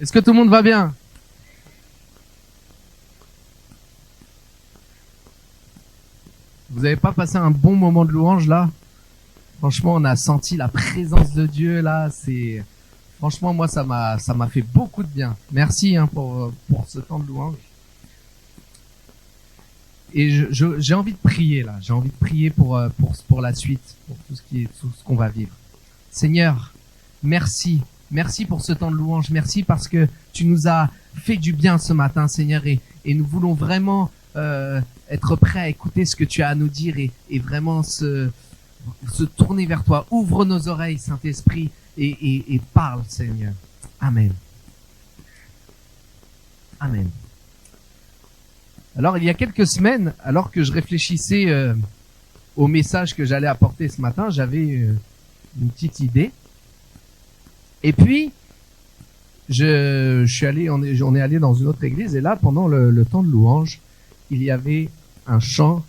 Est-ce que tout le monde va bien? Vous n'avez pas passé un bon moment de louange là? Franchement, on a senti la présence de Dieu là. Franchement, moi, ça m'a fait beaucoup de bien. Merci pour ce temps de louange. Et j'ai envie de prier là. J'ai envie de prier pour la suite, pour tout ce qu'on va vivre. Seigneur, merci. Merci pour ce temps de louange. Merci parce que tu nous as fait du bien ce matin, Seigneur, et nous voulons vraiment être prêts à écouter ce que tu as à nous dire et vraiment se tourner vers toi. Ouvre nos oreilles, Saint-Esprit, et parle, Seigneur. Amen. Amen. Alors, il y a quelques semaines, alors que je réfléchissais au message que j'allais apporter ce matin, j'avais une petite idée. Et puis, on est allé dans une autre église, et là, pendant le temps de louange, il y avait un chant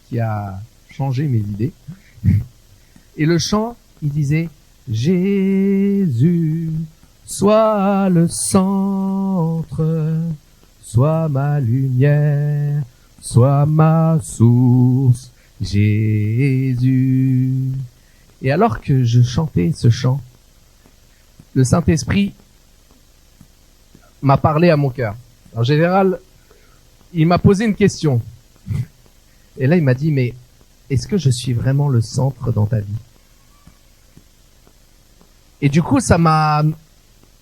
qui a changé mes idées. Et le chant, il disait « Jésus, sois le centre, sois ma lumière, sois ma source, Jésus. » Et alors que je chantais ce chant, le Saint-Esprit m'a parlé à mon cœur. En général, il m'a posé une question. Et là, il m'a dit, mais est-ce que je suis vraiment le centre dans ta vie? Et du coup, ça m'a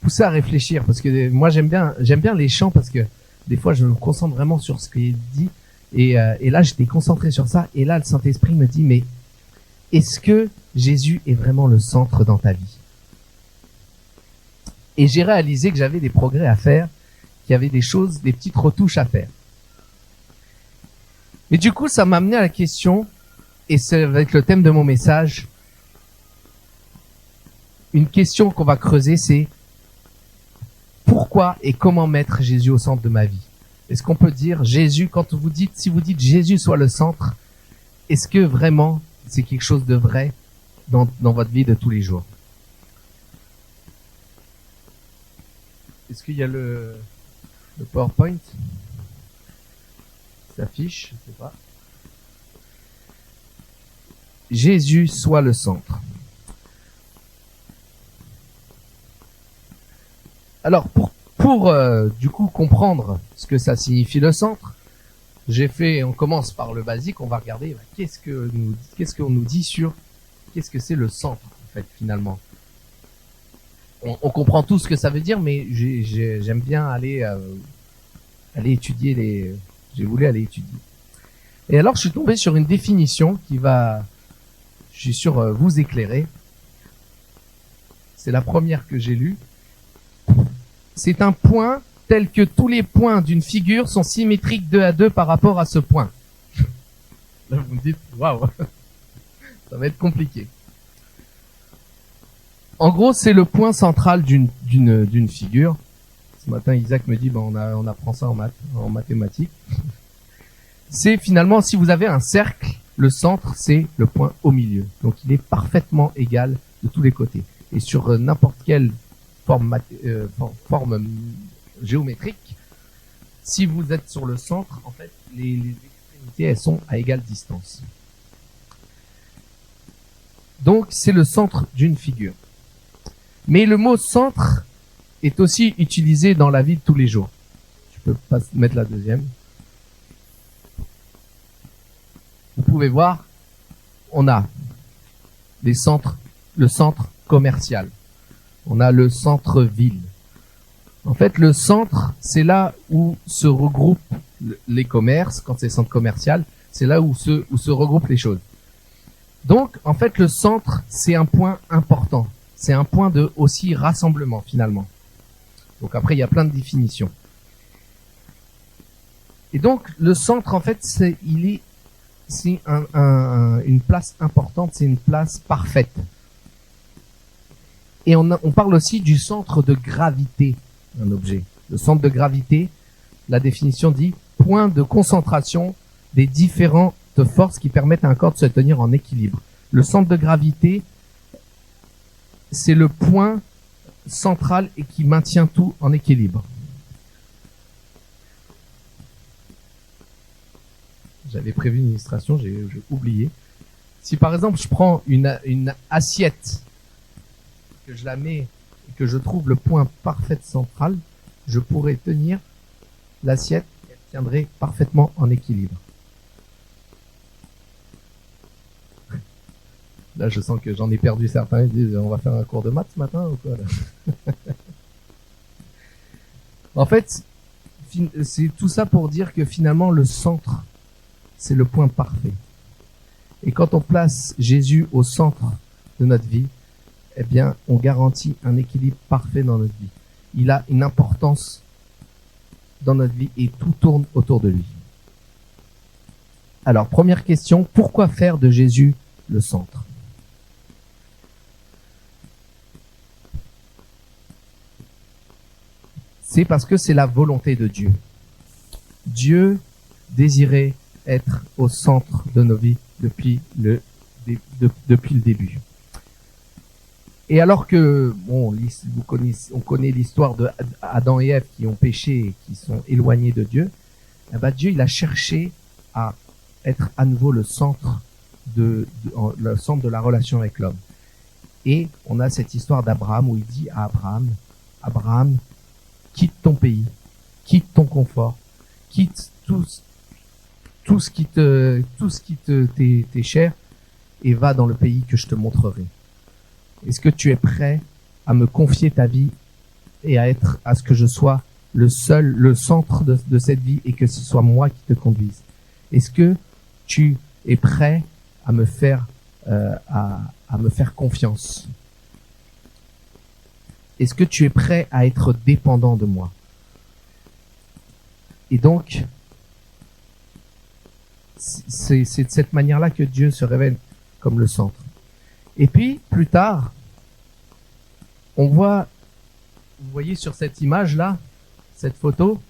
poussé à réfléchir, parce que moi, j'aime bien les chants, parce que des fois, je me concentre vraiment sur ce qui est dit. Et là, j'étais concentré sur ça. Et là, le Saint-Esprit me dit, mais est-ce que Jésus est vraiment le centre dans ta vie? Et j'ai réalisé que j'avais des progrès à faire, qu'il y avait des choses, des petites retouches à faire. Et du coup, ça m'a amené à la question, et c'est avec le thème de mon message, une question qu'on va creuser, c'est pourquoi et comment mettre Jésus au centre de ma vie? Est-ce qu'on peut dire Jésus, si vous dites Jésus soit le centre, est-ce que vraiment c'est quelque chose de vrai dans votre vie de tous les jours? Est-ce qu'il y a le PowerPoint qui s'affiche? Je sais pas. Jésus soit le centre. Alors, pour du coup comprendre ce que ça signifie le centre, on commence par le basique, on va regarder qu'est-ce qu'on nous dit sur qu'est-ce que c'est le centre en fait finalement. On comprend tout ce que ça veut dire, mais j'aime bien aller étudier j'ai voulu aller étudier. Et alors, je suis tombé sur une définition qui va, je suis sûr, vous éclairer. C'est la première que j'ai lue. C'est un point tel que tous les points d'une figure sont symétriques 2 à 2 par rapport à ce point. Là, vous me dites, waouh, ça va être compliqué. En gros, c'est le point central d'une figure. Ce matin, Isaac me dit, on apprend ça en mathématiques. C'est finalement, si vous avez un cercle, le centre, c'est le point au milieu. Donc, il est parfaitement égal de tous les côtés. Et sur n'importe quelle forme géométrique, si vous êtes sur le centre, en fait, les extrémités, elles sont à égale distance. Donc, c'est le centre d'une figure. Mais le mot centre est aussi utilisé dans la vie de tous les jours. Je peux pas mettre la deuxième. Vous pouvez voir, on a le centre commercial. On a le centre-ville. En fait, le centre, c'est là où se regroupent les commerces. Quand c'est centre commercial, c'est là où se regroupent les choses. Donc, en fait, le centre, c'est un point important. C'est un point de aussi rassemblement, finalement. Donc après, il y a plein de définitions. Et donc, le centre, en fait, c'est une place importante, c'est une place parfaite. Et on parle aussi du centre de gravité d'un objet. Le centre de gravité, la définition dit point de concentration des différentes forces qui permettent à un corps de se tenir en équilibre. Le centre de gravité, c'est le point central et qui maintient tout en équilibre. J'avais prévu une illustration, j'ai oublié. Si par exemple je prends une assiette, que je la mets et que je trouve le point parfait central, je pourrais tenir l'assiette, elle tiendrait parfaitement en équilibre. Là, je sens que j'en ai perdu certains. Ils disent, on va faire un cours de maths ce matin ou quoi là? En fait, c'est tout ça pour dire que finalement, le centre, c'est le point parfait. Et quand on place Jésus au centre de notre vie, eh bien, on garantit un équilibre parfait dans notre vie. Il a une importance dans notre vie et tout tourne autour de lui. Alors, première question, pourquoi faire de Jésus le centre? C'est parce que c'est la volonté de Dieu. Dieu désirait être au centre de nos vies depuis le début. Et alors que, bon, on connaît l'histoire de Adam et Ève qui ont péché et qui sont éloignés de Dieu, eh ben Dieu, il a cherché à être à nouveau le centre de la relation avec l'homme. Et on a cette histoire d'Abraham où il dit à Abraham, quitte ton pays, quitte ton confort, quitte tout ce qui t'est cher et va dans le pays que je te montrerai. Est-ce que tu es prêt à me confier ta vie et à ce que je sois le centre de cette vie et que ce soit moi qui te conduise? Est-ce que tu es prêt à me faire confiance? Est-ce que tu es prêt à être dépendant de moi? Et donc, c'est de cette manière-là que Dieu se révèle comme le centre. Et puis, plus tard, on voit, vous voyez sur cette image-là, cette photo,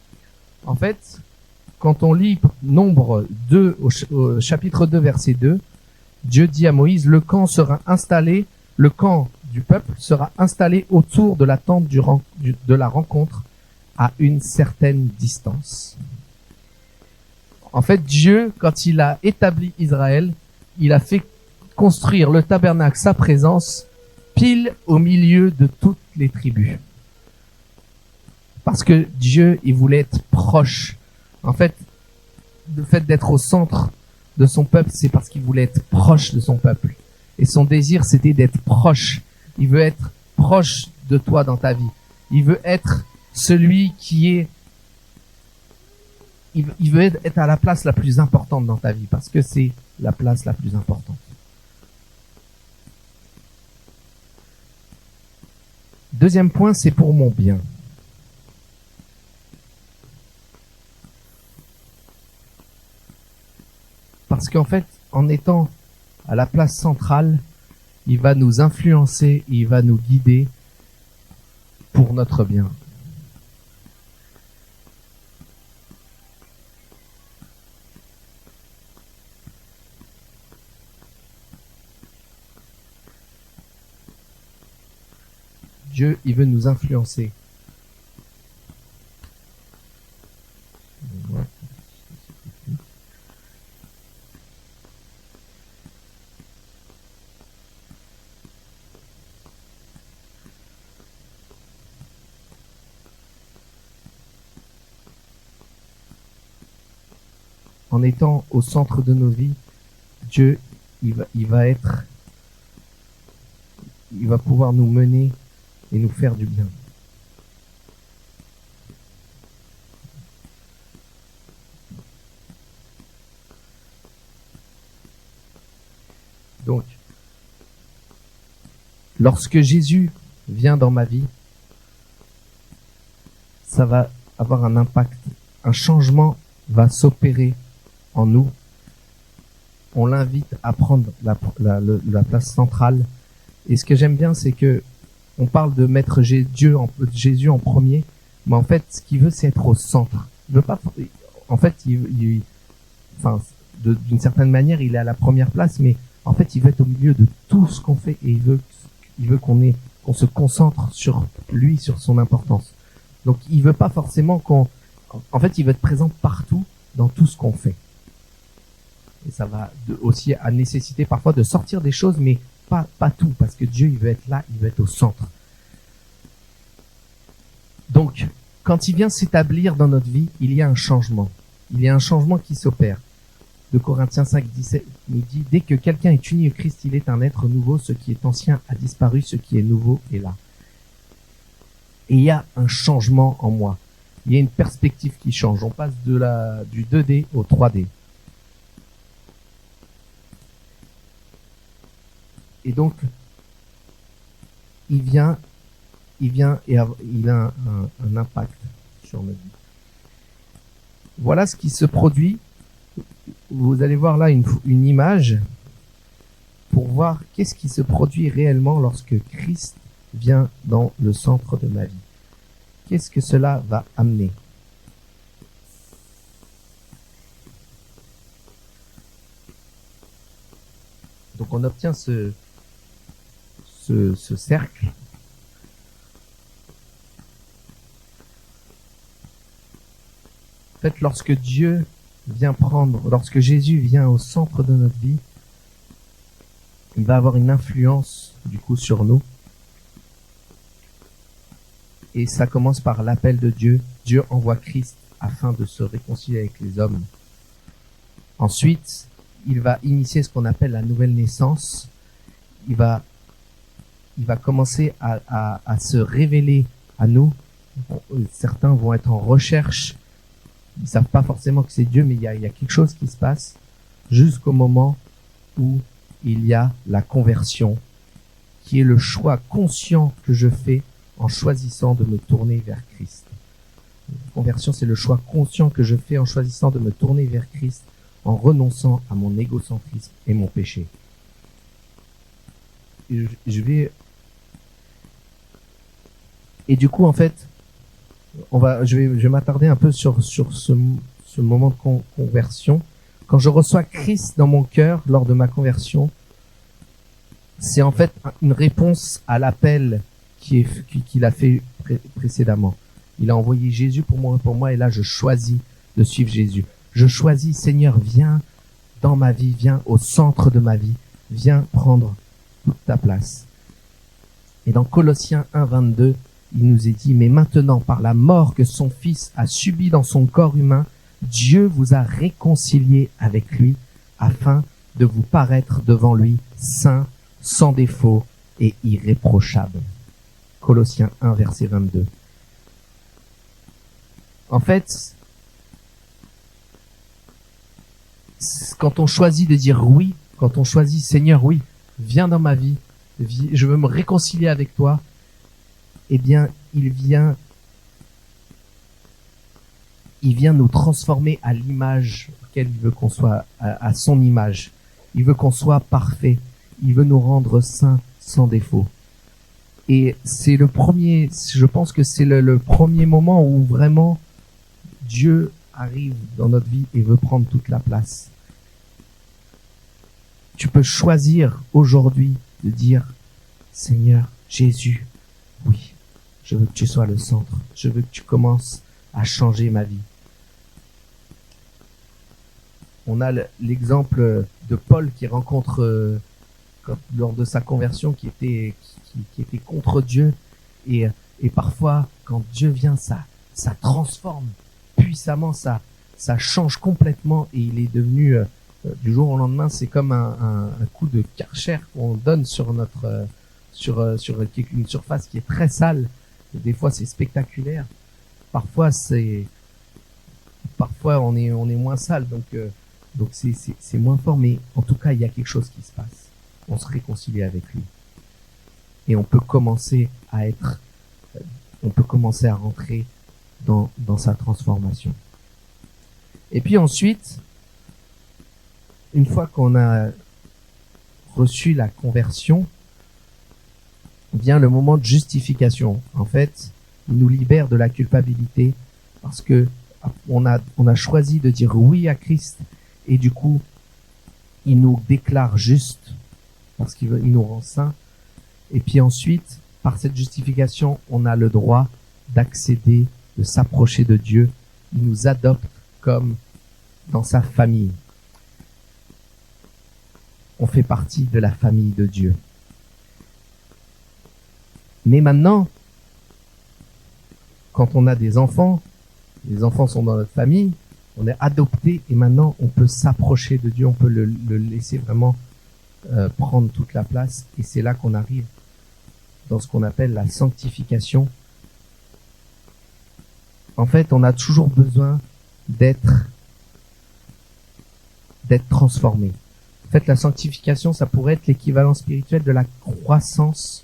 en fait, quand on lit Nombre 2, au chapitre 2, verset 2, Dieu dit à Moïse, le camp du peuple sera installé autour de la tente de la rencontre à une certaine distance. En fait, Dieu, quand il a établi Israël, il a fait construire le tabernacle, sa présence, pile au milieu de toutes les tribus. Parce que Dieu, il voulait être proche. En fait, le fait d'être au centre de son peuple, c'est parce qu'il voulait être proche de son peuple. Et son désir, c'était d'être proche. Il veut être proche de toi dans ta vie. Il veut être celui qui est... Il veut être à la place la plus importante dans ta vie, parce que c'est la place la plus importante. Deuxième point, c'est pour mon bien. Parce qu'en fait, en étant à la place centrale, il va nous influencer, il va nous guider pour notre bien. Dieu, il veut nous influencer. En étant au centre de nos vies, Dieu, il va pouvoir nous mener et nous faire du bien. Donc, lorsque Jésus vient dans ma vie, ça va avoir un impact, un changement va s'opérer en nous. On l'invite à prendre la place centrale. Et ce que j'aime bien, c'est que on parle de mettre Jésus en premier, mais en fait, ce qu'il veut, c'est être au centre. Il veut pas, en fait, d'une certaine manière, il est à la première place, mais en fait, il veut être au milieu de tout ce qu'on fait et il veut qu'on ait qu'on se concentre sur lui, sur son importance. Donc il veut pas forcément en fait, il veut être présent partout dans tout ce qu'on fait. Et ça va aussi à nécessiter parfois de sortir des choses, mais pas tout, parce que Dieu, il veut être là, il veut être au centre. Donc, quand il vient s'établir dans notre vie, il y a un changement. Il y a un changement qui s'opère. De Corinthiens 5, 17 nous dit, dès que quelqu'un est uni au Christ, il est un être nouveau, ce qui est ancien a disparu, ce qui est nouveau est là. Et il y a un changement en moi. Il y a une perspective qui change. On passe du 2D au 3D. Et donc, il vient et il a un impact sur notre vie. Voilà ce qui se produit. Vous allez voir là une image pour voir qu'est-ce qui se produit réellement lorsque Christ vient dans le centre de ma vie. Qu'est-ce que cela va amener? Donc on obtient ce cercle. En fait, lorsque Jésus vient au centre de notre vie, il va avoir une influence du coup sur nous. Et ça commence par l'appel de Dieu. Dieu envoie Christ afin de se réconcilier avec les hommes. Ensuite, il va initier ce qu'on appelle la nouvelle naissance. Il va commencer à se révéler à nous. Certains vont être en recherche. Ils savent pas forcément que c'est Dieu, mais il y a quelque chose qui se passe jusqu'au moment où il y a la conversion, qui est le choix conscient que je fais en choisissant de me tourner vers Christ. La conversion, c'est le choix conscient que je fais en choisissant de me tourner vers Christ, en renonçant à mon égocentrisme et mon péché. Et du coup, en fait, je vais m'attarder un peu sur ce moment de conversion. Quand je reçois Christ dans mon cœur lors de ma conversion, c'est en fait une réponse à l'appel qu'il a fait précédemment. Il a envoyé Jésus pour moi, et là je choisis de suivre Jésus. Je choisis, Seigneur, viens dans ma vie, viens au centre de ma vie, viens prendre toute ta place. Et dans Colossiens 1, 22, il nous est dit, mais maintenant, par la mort que son Fils a subie dans son corps humain, Dieu vous a réconciliés avec lui afin de vous paraître devant lui saint, sans défaut et irréprochable. Colossiens 1, verset 22. En fait, quand on choisit de dire oui, quand on choisit Seigneur, oui, viens dans ma vie, je veux me réconcilier avec toi, eh bien, il vient nous transformer à l'image auquel il veut qu'on soit, à son image. Il veut qu'on soit parfait. Il veut nous rendre saints sans défaut. Et c'est je pense que c'est le premier moment où vraiment Dieu arrive dans notre vie et veut prendre toute la place. Tu peux choisir aujourd'hui de dire, Seigneur Jésus, oui, je veux que tu sois le centre. Je veux que tu commences à changer ma vie. On a l'exemple de Paul qui rencontre, lors de sa conversion, qui était contre Dieu. Et parfois, quand Dieu vient, ça transforme puissamment, ça change complètement. Et il est devenu, du jour au lendemain, c'est comme un coup de Karcher qu'on donne sur une surface qui est très sale. Et des fois, c'est spectaculaire. Parfois, on est moins sale, donc c'est moins fort, mais en tout cas, il y a quelque chose qui se passe. On se réconcilie avec lui. Et on peut commencer à rentrer dans sa transformation. Et puis ensuite, une fois qu'on a reçu la conversion, vient le moment de justification. En fait, il nous libère de la culpabilité parce que on a choisi de dire oui à Christ et du coup, il nous déclare juste parce qu'il nous rend saints. Et puis ensuite, par cette justification, on a le droit d'accéder, de s'approcher de Dieu. Il nous adopte comme dans sa famille. On fait partie de la famille de Dieu. Mais maintenant, quand on a des enfants, les enfants sont dans notre famille, on est adopté et maintenant on peut s'approcher de Dieu, on peut le laisser vraiment prendre toute la place. Et c'est là qu'on arrive dans ce qu'on appelle la sanctification. En fait, on a toujours besoin d'être transformé. En fait, la sanctification, ça pourrait être l'équivalent spirituel de la croissance,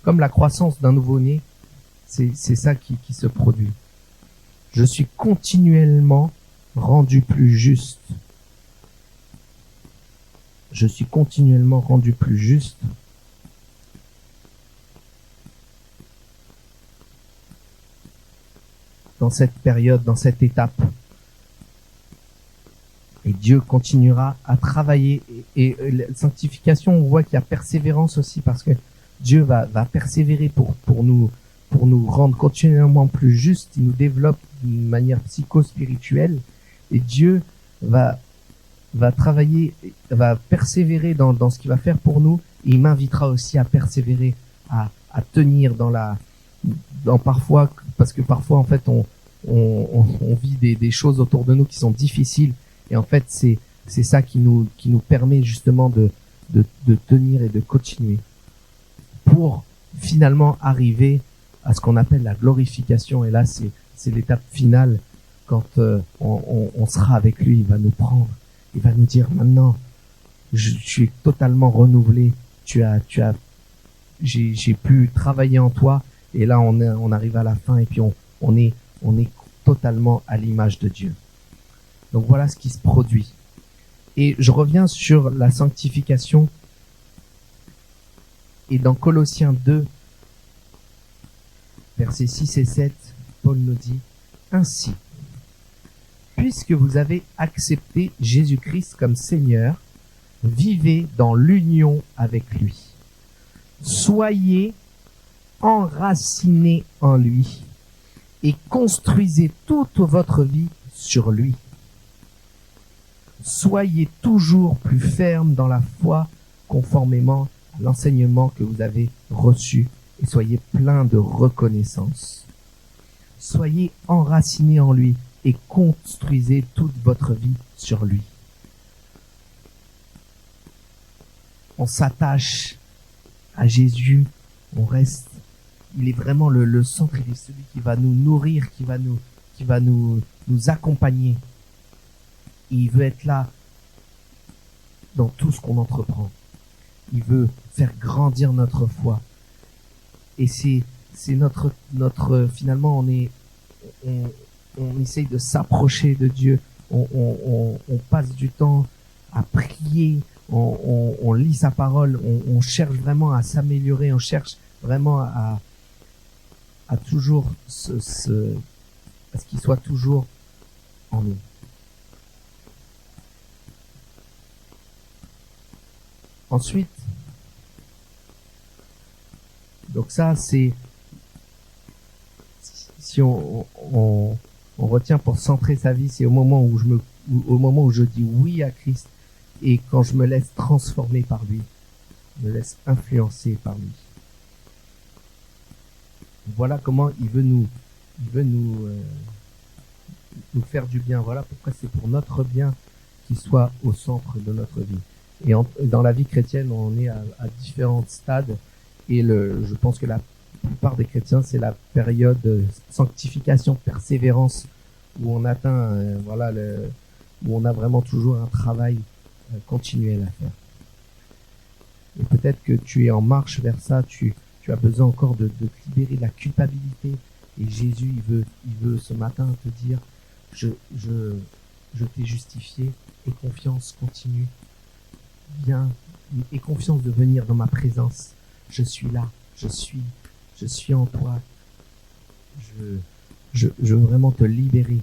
comme la croissance d'un nouveau-né. C'est ça qui se produit. Je suis continuellement rendu plus juste. Je suis continuellement rendu plus juste. Dans cette période, dans cette étape. Et Dieu continuera à travailler. Et la sanctification, on voit qu'il y a persévérance aussi, parce que Dieu va persévérer pour nous rendre continuellement plus justes. Il nous développe d'une manière psycho-spirituelle. Et Dieu va travailler, va persévérer dans ce qu'il va faire pour nous. Et il m'invitera aussi à persévérer, à tenir dans parfois, parce que parfois, en fait, on vit des choses autour de nous qui sont difficiles. Et en fait, c'est ça qui nous permet justement de tenir et de continuer pour finalement arriver à ce qu'on appelle la glorification. Et là, c'est l'étape finale quand on sera avec lui. Il va nous prendre, il va nous dire maintenant, je suis totalement renouvelé. J'ai pu travailler en toi. Et là, on arrive à la fin et puis on est totalement à l'image de Dieu. Donc voilà ce qui se produit. Et je reviens sur la sanctification. Et dans Colossiens 2, versets 6 et 7, Paul nous dit « Ainsi, puisque vous avez accepté Jésus-Christ comme Seigneur, vivez dans l'union avec lui. Soyez enracinés en lui et construisez toute votre vie sur lui. Soyez toujours plus fermes dans la foi, conformément à l'enseignement que vous avez reçu, et soyez pleins de reconnaissance. Soyez enracinés en lui et construisez toute votre vie sur lui. » On s'attache à Jésus, on reste. Il est vraiment le centre, il est celui qui va nous nourrir, qui va nous accompagner. Et il veut être là dans tout ce qu'on entreprend. Il veut faire grandir notre foi. Et c'est notre finalement on essaye de s'approcher de Dieu. On passe du temps à prier. On lit sa parole. On cherche vraiment à s'améliorer. On cherche vraiment à toujours à ce qu'il soit toujours en nous. Ensuite, donc ça c'est, si on retient pour centrer sa vie, c'est au moment où je dis oui à Christ et quand je me laisse transformer par lui, je me laisse influencer par lui. Voilà comment il veut nous faire du bien. Voilà pourquoi c'est pour notre bien qu'il soit au centre de notre vie. Et dans la vie chrétienne, on est à différents stades. Et je pense que la plupart des chrétiens, c'est la période de sanctification, persévérance, où on atteint, où on a vraiment toujours un travail continuel à faire. Et peut-être que tu es en marche vers ça, tu as besoin encore de te libérer de la culpabilité. Et Jésus, il veut ce matin te dire, je t'ai justifié, aie confiance, continue. Viens, aie confiance de venir dans ma présence. Je suis là, je suis en toi. Je veux vraiment te libérer.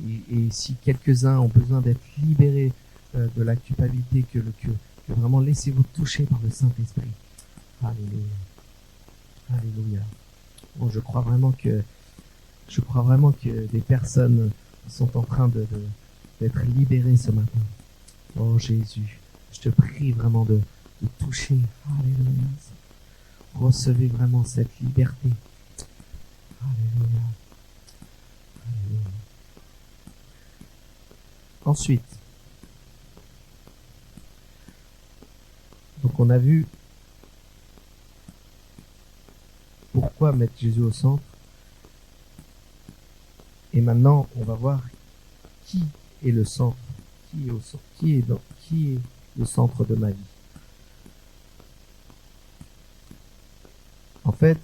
Et si quelques-uns ont besoin d'être libérés de la culpabilité, que vraiment laissez-vous toucher par le Saint-Esprit. Alléluia. Alléluia. Bon, je crois vraiment que des personnes sont en train d'être libérées ce matin. Oh Jésus, je te prie vraiment de toucher. Alléluia. Recevez vraiment cette liberté. Alléluia. Alléluia. Ensuite, donc on a vu pourquoi mettre Jésus au centre. Et maintenant, on va voir qui est le centre, qui est le centre de ma vie. En fait,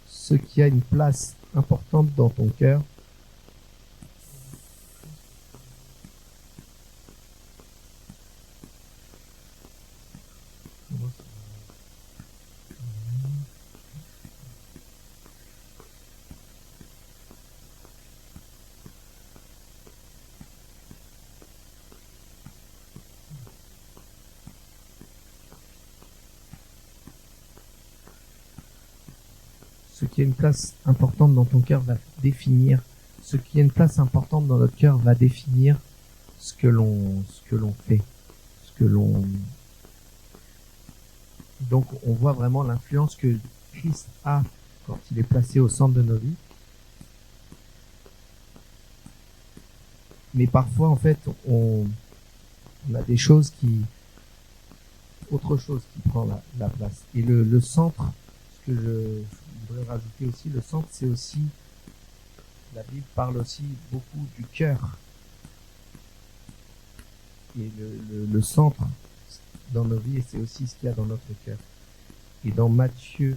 ce qui a une place importante dans ton cœur, ce qui a une place importante dans ton cœur va définir, ce qui a une place importante dans notre cœur va définir ce que l'on fait, donc on voit vraiment l'influence que Christ a quand il est placé au centre de nos vies. Mais parfois, en fait, on a des choses autre chose qui prend la place. Et le centre, ce que je voudrais rajouter aussi, le centre, c'est aussi, la Bible parle aussi beaucoup du cœur. Et le centre dans nos vies, c'est aussi ce qu'il y a dans notre cœur. Et dans Matthieu,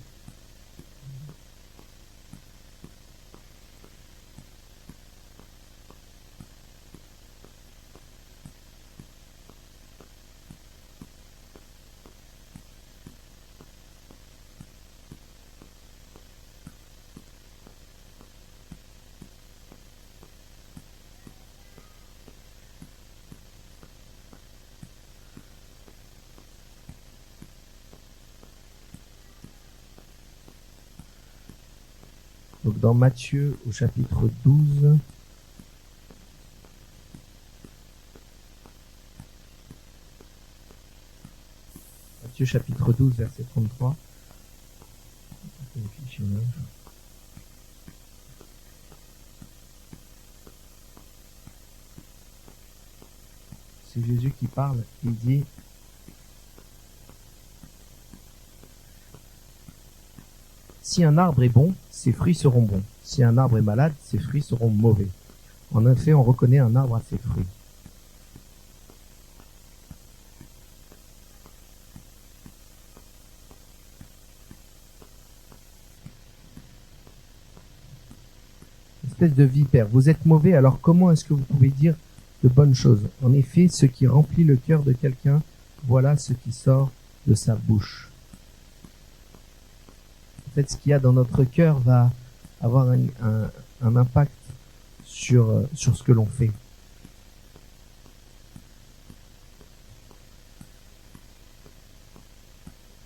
donc dans Matthieu au chapitre 12, Matthieu chapitre 12 verset 33, c'est Jésus qui parle, il dit: si un arbre est bon, ses fruits seront bons. Si un arbre est malade, ses fruits seront mauvais. En effet, on reconnaît un arbre à ses fruits. Espèce de vipère, vous êtes mauvais, alors comment est-ce que vous pouvez dire de bonnes choses? En effet, ce qui remplit le cœur de quelqu'un, voilà ce qui sort de sa bouche. En fait, ce qu'il y a dans notre cœur va avoir un impact sur ce que l'on fait.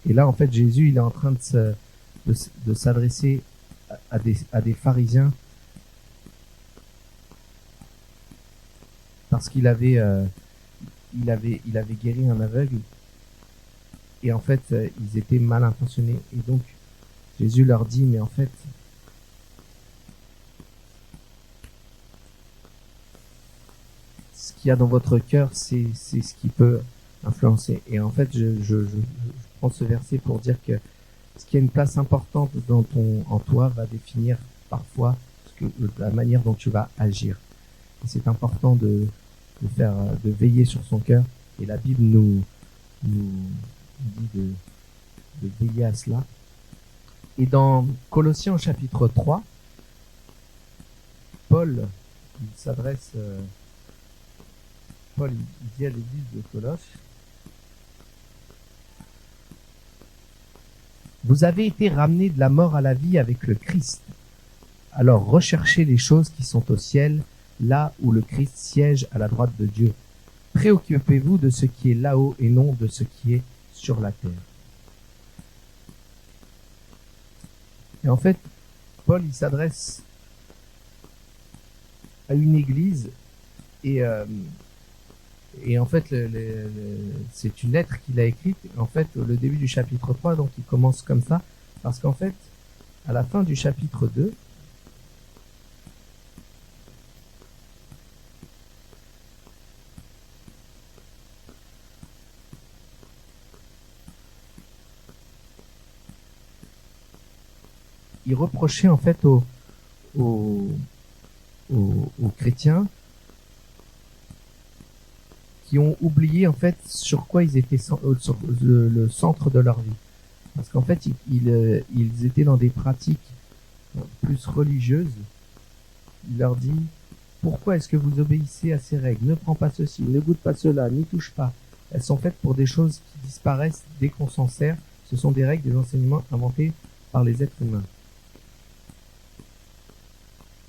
Et là, en fait, Jésus, il est en train de s'adresser à des pharisiens parce qu'il avait guéri un aveugle. Et en fait, ils étaient mal intentionnés. Et donc, Jésus leur dit, mais en fait, ce qu'il y a dans votre cœur, c'est ce qui peut influencer. Et en fait, je prends ce verset pour dire que ce qui a une place importante en toi va définir parfois la manière dont tu vas agir. Et c'est important de veiller sur son cœur. Et la Bible nous dit de veiller à cela. Et dans Colossiens chapitre 3, Paul il dit à l'église de Colosse: vous avez été ramenés de la mort à la vie avec le Christ. Alors recherchez les choses qui sont au ciel, là où le Christ siège à la droite de Dieu. Préoccupez-vous de ce qui est là-haut et non de ce qui est sur la terre. Et en fait, Paul, il s'adresse à une église et en fait, c'est une lettre qu'il a écrite. En fait, le début du chapitre 3, donc il commence comme ça, parce qu'en fait, à la fin du chapitre 2, il reprochait en fait aux chrétiens qui ont oublié en fait sur quoi ils étaient sur le centre de leur vie. Parce qu'en fait, ils étaient dans des pratiques plus religieuses. Il leur dit, pourquoi est-ce que vous obéissez à ces règles? Ne prends pas ceci, ne goûte pas cela, n'y touche pas. Elles sont faites pour des choses qui disparaissent dès qu'on s'en sert. Ce sont des règles, des enseignements inventés par les êtres humains.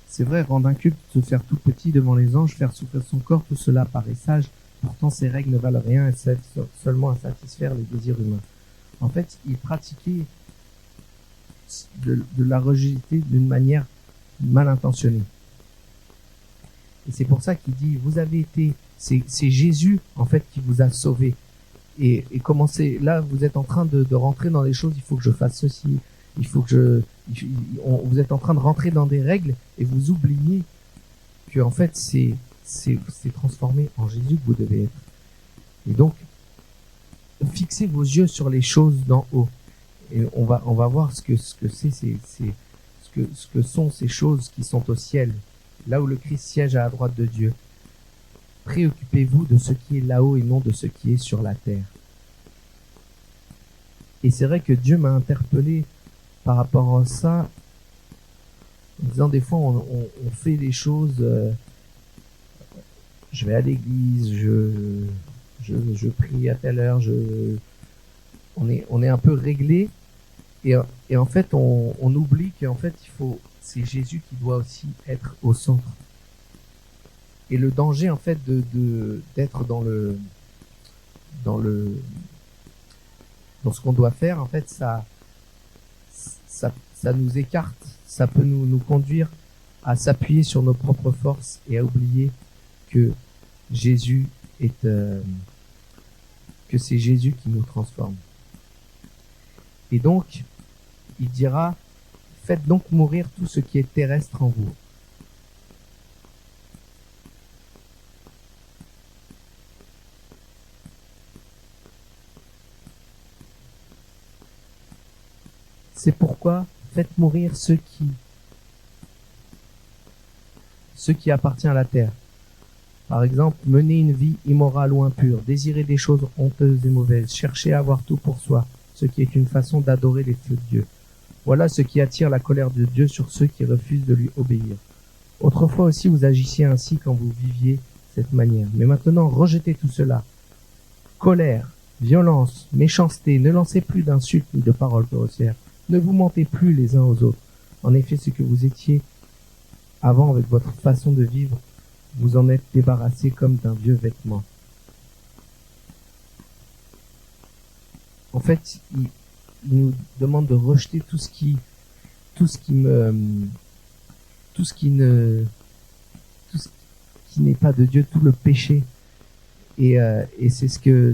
C'est vrai, rendre un culte, se faire tout petit devant les anges, faire souffrir son corps, tout cela paraît sage. Pourtant, ces règles ne valent rien, elles servent seulement à satisfaire les désirs humains. En fait, ils pratiquaient de la religiosité d'une manière mal intentionnée. Et c'est pour ça qu'il dit, vous avez été, c'est Jésus, en fait, qui vous a sauvé. Et commencez, là, vous êtes en train de rentrer dans des choses, il faut que je fasse ceci, il faut que vous êtes en train de rentrer dans des règles et vous oubliez que, en fait, c'est transformé en Jésus que vous devez être. Et donc, fixez vos yeux sur les choses d'en haut. Et on va voir ce que sont ces choses qui sont au ciel, là où le Christ siège à la droite de Dieu. Préoccupez-vous de ce qui est là-haut et non de ce qui est sur la terre. Et c'est vrai que Dieu m'a interpellé par rapport à ça, en disant des fois on fait des choses, je vais à l'église, je prie à telle heure, on est un peu réglé, et en fait on oublie qu'en fait c'est Jésus qui doit aussi être au centre. Et le danger en fait d'être dans ce qu'on doit faire, en fait ça nous écarte, ça peut nous conduire à s'appuyer sur nos propres forces et à oublier que Jésus que c'est Jésus qui nous transforme. Et donc, il dira, faites donc mourir tout ce qui est terrestre en vous. C'est pourquoi faites mourir ce qui appartient à la terre. Par exemple, mener une vie immorale ou impure, désirer des choses honteuses et mauvaises, chercher à avoir tout pour soi, ce qui est une façon d'adorer les feux de Dieu. Voilà ce qui attire la colère de Dieu sur ceux qui refusent de lui obéir. Autrefois aussi vous agissiez ainsi quand vous viviez cette manière. Mais maintenant, rejetez tout cela. Colère, violence, méchanceté, ne lancez plus d'insultes ni de paroles grossières. Ne vous mentez plus les uns aux autres. En effet, ce que vous étiez avant avec votre façon de vivre, vous en êtes débarrassé comme d'un vieux vêtement. En fait, il nous demande de rejeter tout ce qui n'est pas de Dieu, tout le péché. Et c'est ce que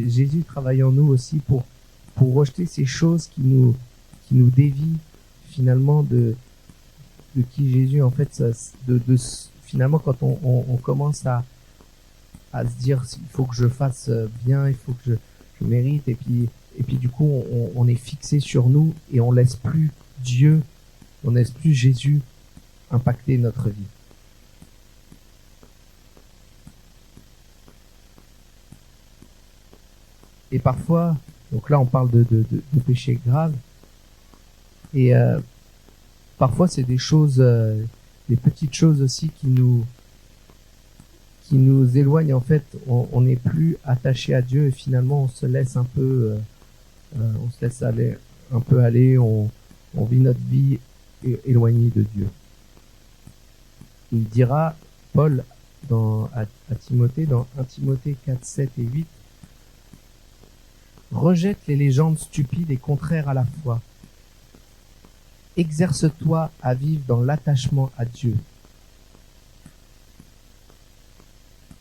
Jésus travaille en nous aussi pour rejeter ces choses qui nous dévient finalement de qui Jésus en fait finalement quand on commence à se dire il faut que je fasse bien, il faut que je mérite, et puis du coup on est fixé sur nous et on laisse plus Dieu, on laisse plus Jésus impacter notre vie. Et parfois, donc là on parle de péché grave, et parfois c'est des choses, des petites choses aussi qui nous éloignent. En fait, on n'est plus attaché à Dieu et finalement on se laisse un peu, aller, on vit notre vie éloignée de Dieu. Il dira, Paul, à Timothée, dans 1 Timothée 4, 7 et 8, Rejette les légendes stupides et contraires à la foi. Exerce-toi à vivre dans l'attachement à Dieu.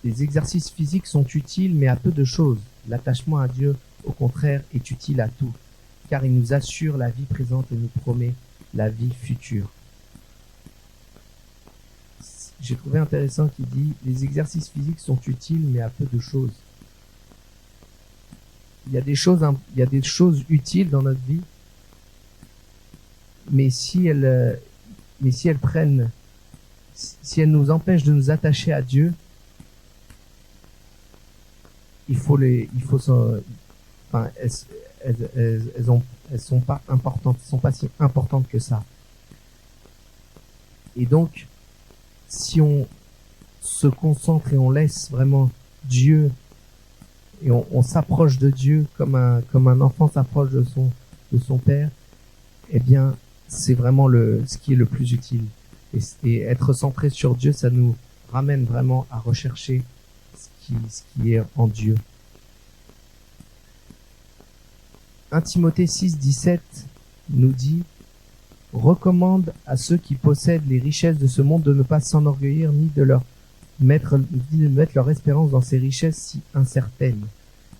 Les exercices physiques sont utiles, mais à peu de choses. L'attachement à Dieu, au contraire, est utile à tout, car il nous assure la vie présente et nous promet la vie future. J'ai trouvé intéressant qu'il dit « Les exercices physiques sont utiles, mais à peu de choses ». Il y a des choses utiles dans notre vie, mais si elles nous empêchent de nous attacher à Dieu, elles sont pas importantes, elles sont pas si importantes que ça. Et donc, si on se concentre et on laisse vraiment Dieu et on s'approche de Dieu comme un enfant s'approche de son père, eh bien, c'est vraiment ce qui est le plus utile. Et être centré sur Dieu, ça nous ramène vraiment à rechercher ce qui est en Dieu. 1 Timothée 6,17 nous dit « Recommande à ceux qui possèdent les richesses de ce monde de ne pas s'enorgueillir ni de mettre leur espérance dans ces richesses si incertaines,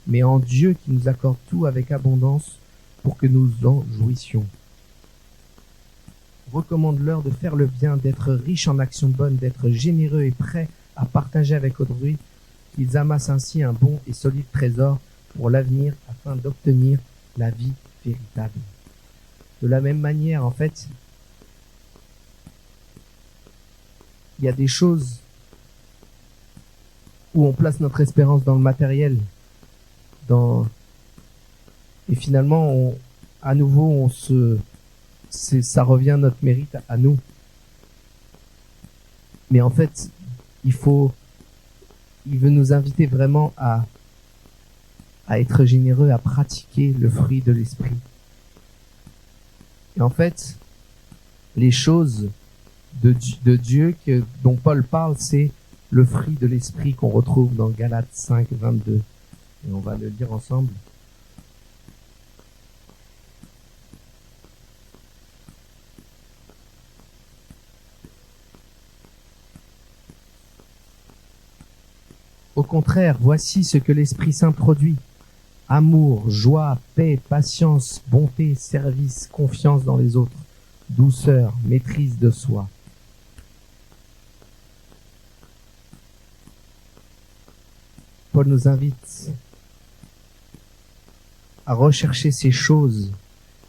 mais en Dieu qui nous accorde tout avec abondance pour que nous en jouissions. Recommande-leur de faire le bien, d'être riches en actions bonnes, d'être généreux et prêts à partager avec autrui, qu'ils amassent ainsi un bon et solide trésor pour l'avenir afin d'obtenir la vie véritable. » De la même manière, en fait, il y a des choses où on place notre espérance dans le matériel, et finalement, à nouveau, ça revient notre mérite à nous. Mais en fait, il veut nous inviter vraiment à être généreux, à pratiquer le fruit de l'esprit. Et en fait, les choses de Dieu dont Paul parle, c'est le fruit de l'esprit qu'on retrouve dans Galates 5, 22. Et on va le lire ensemble. Au contraire, voici ce que l'Esprit Saint produit. Amour, joie, paix, patience, bonté, service, confiance dans les autres, douceur, maîtrise de soi. Paul nous invite à rechercher ces choses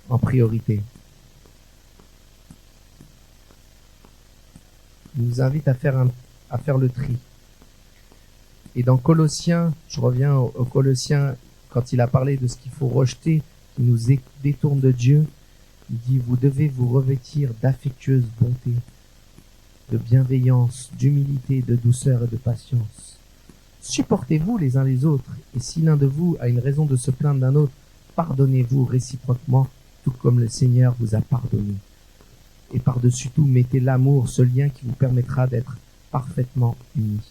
en priorité. Il nous invite à faire le tri. Et dans Colossiens, je reviens aux Colossiens, quand il a parlé de ce qu'il faut rejeter, qui nous détourne de Dieu, il dit « Vous devez vous revêtir d'affectueuse bonté, de bienveillance, d'humilité, de douceur et de patience. Supportez-vous les uns les autres, et si l'un de vous a une raison de se plaindre d'un autre, pardonnez-vous réciproquement, tout comme le Seigneur vous a pardonné. Et par-dessus tout, mettez l'amour, ce lien qui vous permettra d'être parfaitement unis.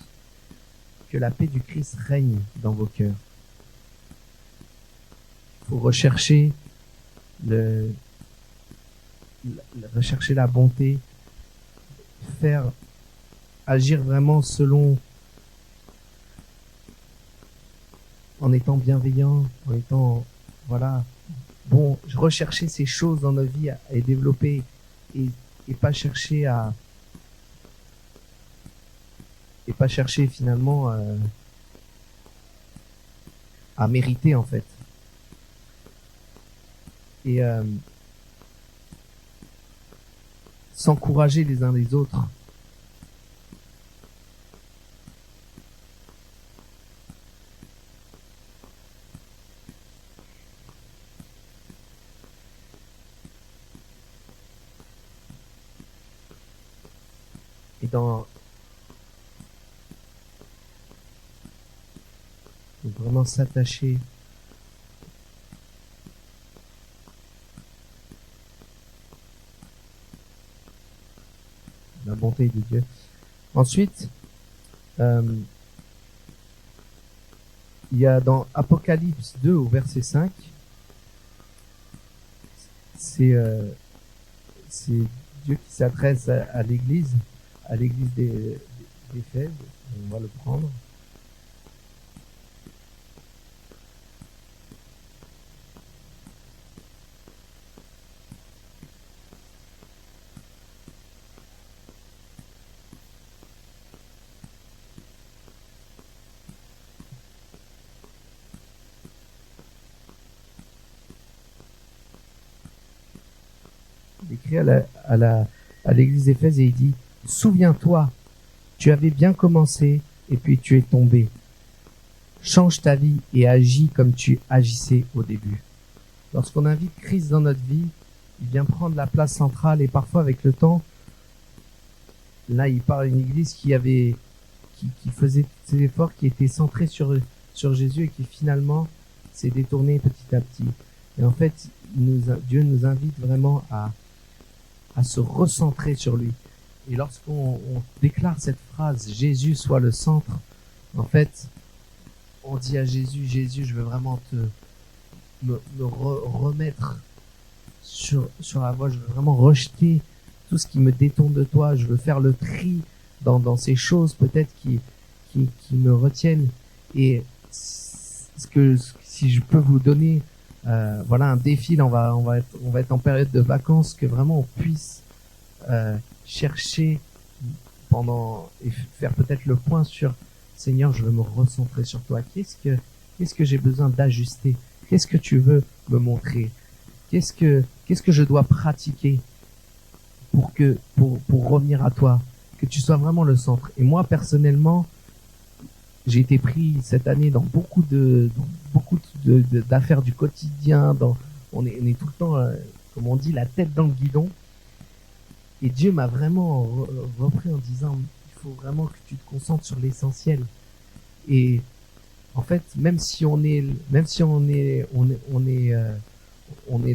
Que la paix du Christ règne dans vos cœurs. » Il faut rechercher la bonté, agir vraiment en étant bienveillant, en étant, rechercher ces choses dans nos vies et développer et pas chercher finalement à mériter en fait. Et s'encourager les uns les autres. Et vraiment s'attacher à la bonté de Dieu. Ensuite, il y a dans Apocalypse 2 au verset 5, c'est Dieu qui s'adresse à l'église d'Éphèse. On va le prendre. Il écrit à l'église d'Éphèse et il dit: souviens-toi, tu avais bien commencé et puis tu es tombé. Change ta vie et agis comme tu agissais au début. Lorsqu'on invite Christ dans notre vie, il vient prendre la place centrale et parfois avec le temps, là il parle d'une église qui faisait ses efforts, qui était centrée sur Jésus et qui finalement s'est détournée petit à petit. Et en fait, Dieu nous invite vraiment à se recentrer sur lui. Et lorsqu'on déclare cette phrase, Jésus soit le centre, en fait, on dit à Jésus, je veux vraiment me remettre sur la voie, je veux vraiment rejeter tout ce qui me détourne de toi, je veux faire le tri dans ces choses peut-être qui me retiennent. Et si je peux vous donner voilà un défi, là, on va être en période de vacances, que vraiment on puisse chercher et faire peut-être le point sur: Seigneur, je veux me recentrer sur toi. Qu'est-ce que j'ai besoin d'ajuster? Qu'est-ce que tu veux me montrer? Qu'est-ce que je dois pratiquer pour revenir à toi, que tu sois vraiment le centre? Et moi personnellement, j'ai été pris cette année dans beaucoup d'affaires du quotidien. On est tout le temps, comme on dit, la tête dans le guidon. Et Dieu m'a vraiment repris en disant: il faut vraiment que tu te concentres sur l'essentiel. Et en fait, même si on est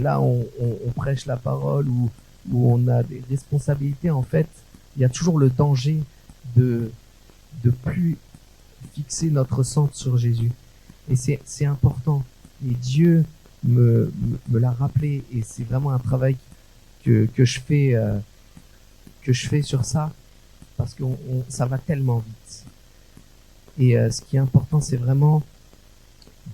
là, on prêche la parole ou on a des responsabilités, en fait, il y a toujours le danger de plus fixer notre centre sur Jésus. Et c'est important. Et Dieu me l'a rappelé, et c'est vraiment un travail que je fais sur ça, parce que ça va tellement vite. Et ce qui est important, c'est vraiment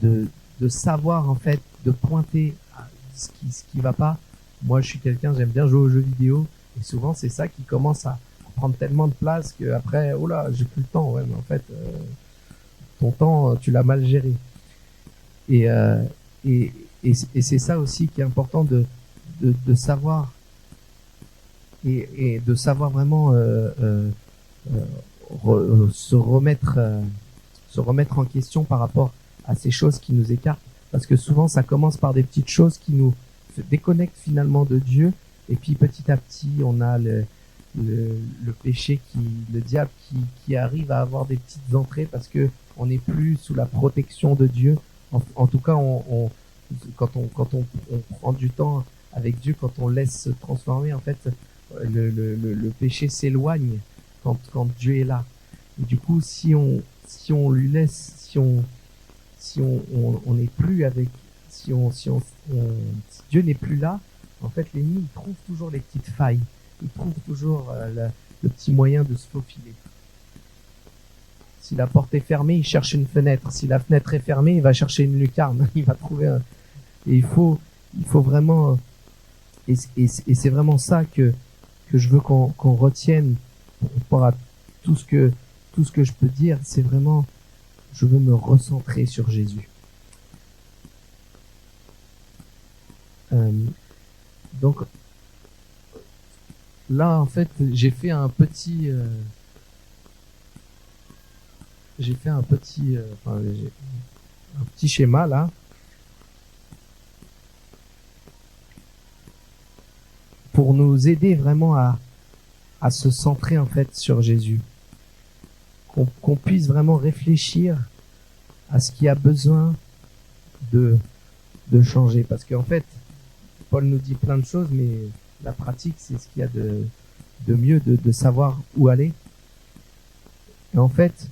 de savoir, en fait, de pointer à ce qui va pas. Moi, je suis quelqu'un, j'aime bien jouer aux jeux vidéo, et souvent c'est ça qui commence à prendre tellement de place que après, oh là, j'ai plus le temps. Ouais, mais en fait, ton temps, tu l'as mal géré. Et c'est ça aussi qui est important de savoir, et de savoir vraiment se remettre en question par rapport à ces choses qui nous écartent, parce que souvent ça commence par des petites choses qui nous déconnectent finalement de Dieu, et puis petit à petit on a le péché, le diable qui arrive à avoir des petites entrées, parce que on n'est plus sous la protection de Dieu. En tout cas, quand on prend du temps avec Dieu, quand on laisse se transformer, en fait, le péché s'éloigne quand Dieu est là. Et du coup, si on lui laisse, si on n'est plus avec, si Dieu n'est plus là, en fait, l'ennemi, il trouve toujours les petites failles. Il trouve toujours le petit moyen de se faufiler. Si la porte est fermée, il cherche une fenêtre. Si la fenêtre est fermée, il va chercher une lucarne. Il va trouver Et il faut vraiment, et c'est vraiment ça que je veux qu'on retienne par rapport à tout ce que je peux dire. C'est vraiment, je veux me recentrer sur Jésus. Donc là, en fait, j'ai fait un petit schéma là pour nous aider vraiment à se centrer en fait sur Jésus, qu'on puisse vraiment réfléchir à ce qui a besoin de changer, parce qu'en fait Paul nous dit plein de choses, mais la pratique, c'est ce qu'il y a de mieux, de savoir où aller. Et en fait,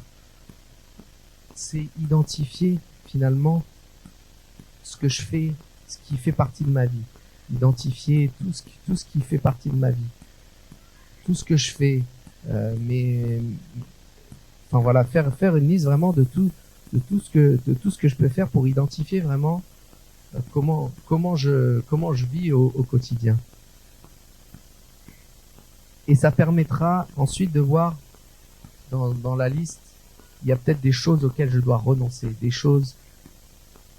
c'est identifier finalement ce que je fais, ce qui fait partie de ma vie. Identifier tout ce qui fait partie de ma vie. Tout ce que je fais. Enfin voilà, faire une liste vraiment de tout ce que je peux faire pour identifier vraiment comment je vis au quotidien. Et ça permettra ensuite de voir dans la liste, il y a peut-être des choses auxquelles je dois renoncer, des choses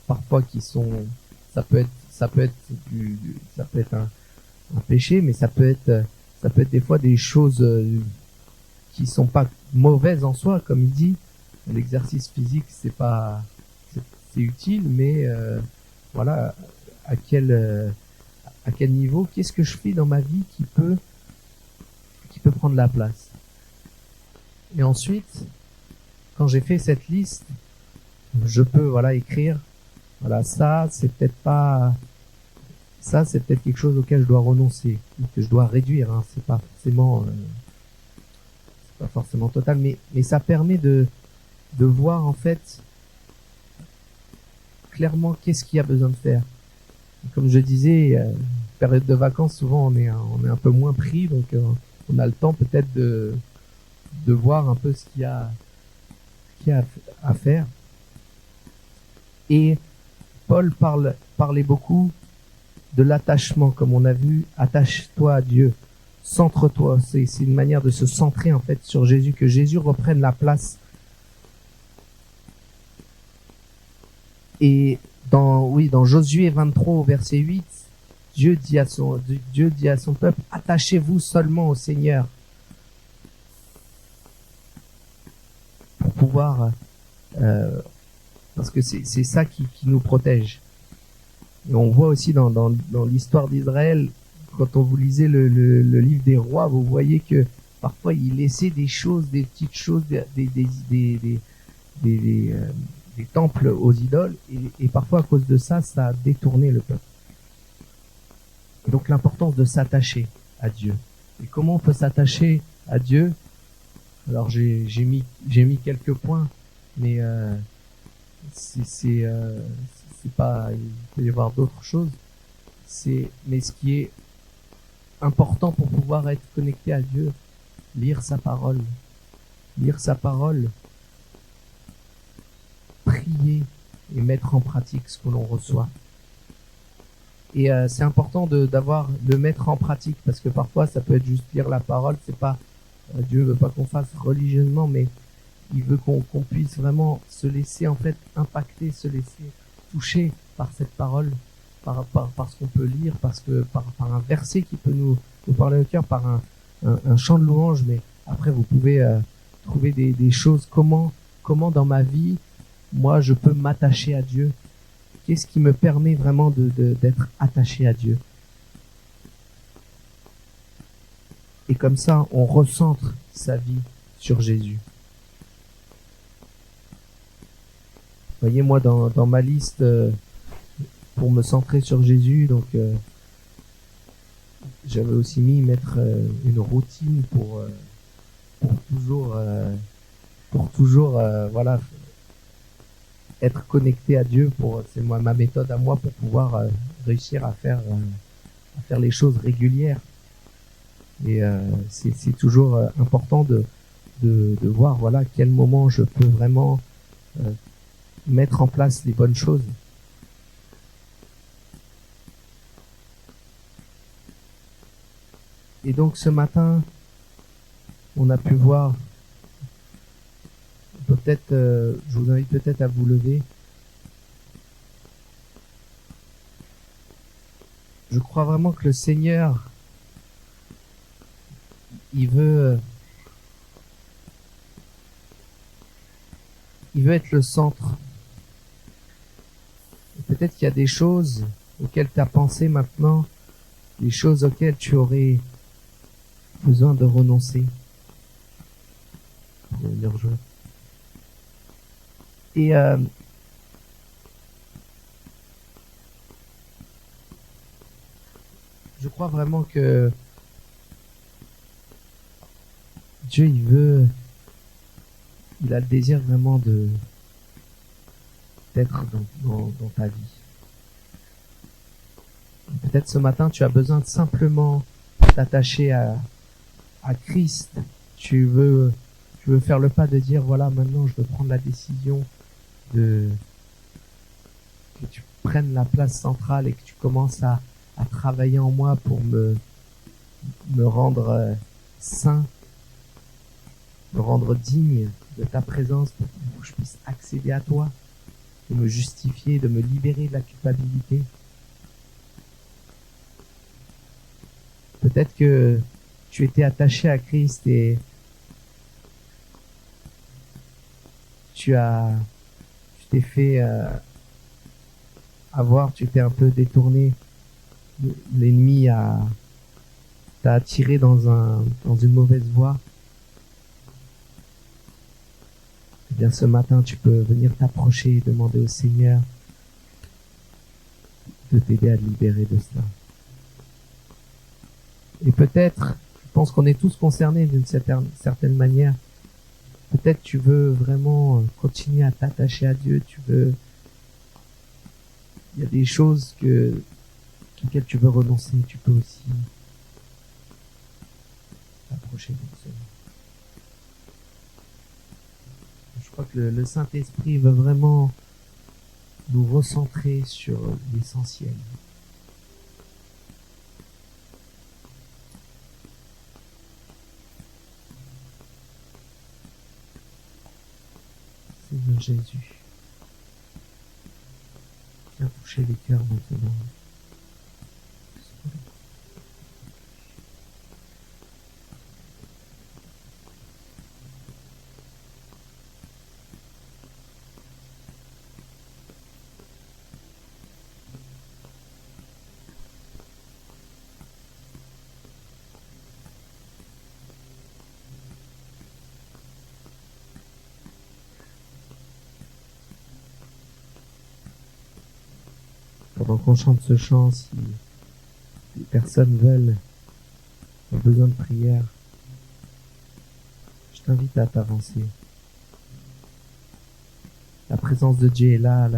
parfois qui sont, ça peut être un péché, mais ça peut être des fois des choses qui sont pas mauvaises en soi, comme il dit. L'exercice physique, c'est utile, mais voilà, à quel niveau, qu'est-ce que je fais dans ma vie qui peut prendre la place. Et ensuite, quand j'ai fait cette liste, je peux écrire, ça c'est peut-être quelque chose auquel je dois renoncer, ou que je dois réduire, hein. C'est pas forcément total, mais ça permet de voir en fait clairement qu'est-ce qu'il y a besoin de faire. Et comme je disais, période de vacances, souvent on est un peu moins pris, donc on a le temps peut-être de voir un peu ce qu'il y a à faire. Et Paul parlait beaucoup de l'attachement, comme on a vu. Attache-toi à Dieu, centre-toi. C'est une manière de se centrer en fait sur Jésus, que Jésus reprenne la place. Et dans Josué 23 au verset 8, Dieu dit à son peuple, attachez-vous seulement au Seigneur pour pouvoir, parce que c'est ça qui nous protège. Et on voit aussi dans l'histoire d'Israël, quand on vous lisez le livre des rois, vous voyez que parfois il laissait des petites choses, des temples aux idoles, et parfois à cause de ça a détourné le peuple. Et donc l'importance de s'attacher à Dieu. Et comment on peut s'attacher à Dieu? Alors j'ai mis quelques points, mais c'est pas, il peut y avoir d'autres choses. Mais ce qui est important pour pouvoir être connecté à Dieu, lire sa parole, prier et mettre en pratique ce que l'on reçoit. Et c'est important de mettre en pratique, parce que parfois ça peut être juste lire la parole, c'est pas, Dieu veut pas qu'on fasse religieusement, mais il veut qu'on puisse vraiment se laisser en fait impacter, se laisser toucher par cette parole, par ce qu'on peut lire, par un verset qui peut nous parler au cœur, par un chant de louange. Mais après vous pouvez trouver des choses, comment dans ma vie moi je peux m'attacher à Dieu. Qu'est-ce qui me permet vraiment d'être attaché à Dieu? Et comme ça, on recentre sa vie sur Jésus. Vous voyez, moi, dans ma liste, pour me centrer sur Jésus, donc j'avais aussi mis mettre une routine pour toujours voilà, être connecté à Dieu. C'est ma méthode à moi pour pouvoir réussir à faire les choses régulières. Et c'est toujours important de voir voilà quel moment je peux vraiment mettre en place les bonnes choses. Et donc ce matin, on a pu voir, peut-être, je vous invite peut-être à vous lever. Je crois vraiment que le Seigneur, il veut être le centre. Et peut-être qu'il y a des choses auxquelles tu as pensé maintenant, des choses auxquelles tu aurais besoin de renoncer. Et je crois vraiment que Dieu, il a le désir vraiment d'être dans ta vie. Peut-être ce matin, tu as besoin de simplement t'attacher à Christ. Tu veux faire le pas de dire, voilà, maintenant je veux prendre la décision que tu prennes la place centrale et que tu commences à travailler en moi pour me rendre saint, me rendre digne de ta présence, pour que je puisse accéder à toi, de me justifier, de me libérer de la culpabilité. Peut-être que tu étais attaché à Christ et tu t'es fait avoir, tu t'es un peu détourné. L'ennemi t'a attiré dans une mauvaise voie. Eh bien, ce matin, tu peux venir t'approcher et demander au Seigneur de t'aider à te libérer de cela. Et peut-être, je pense qu'on est tous concernés d'une certaine manière. Peut-être tu veux vraiment continuer à t'attacher à Dieu. Il y a des choses auxquelles tu veux renoncer. Tu peux aussi t'approcher de Dieu. Je crois que le Saint-Esprit veut vraiment nous recentrer sur l'essentiel. Seigneur Jésus, viens toucher les cœurs maintenant. Pendant qu'on chante ce chant, si les personnes ont besoin de prière, je t'invite à t'avancer. La présence de Dieu est là.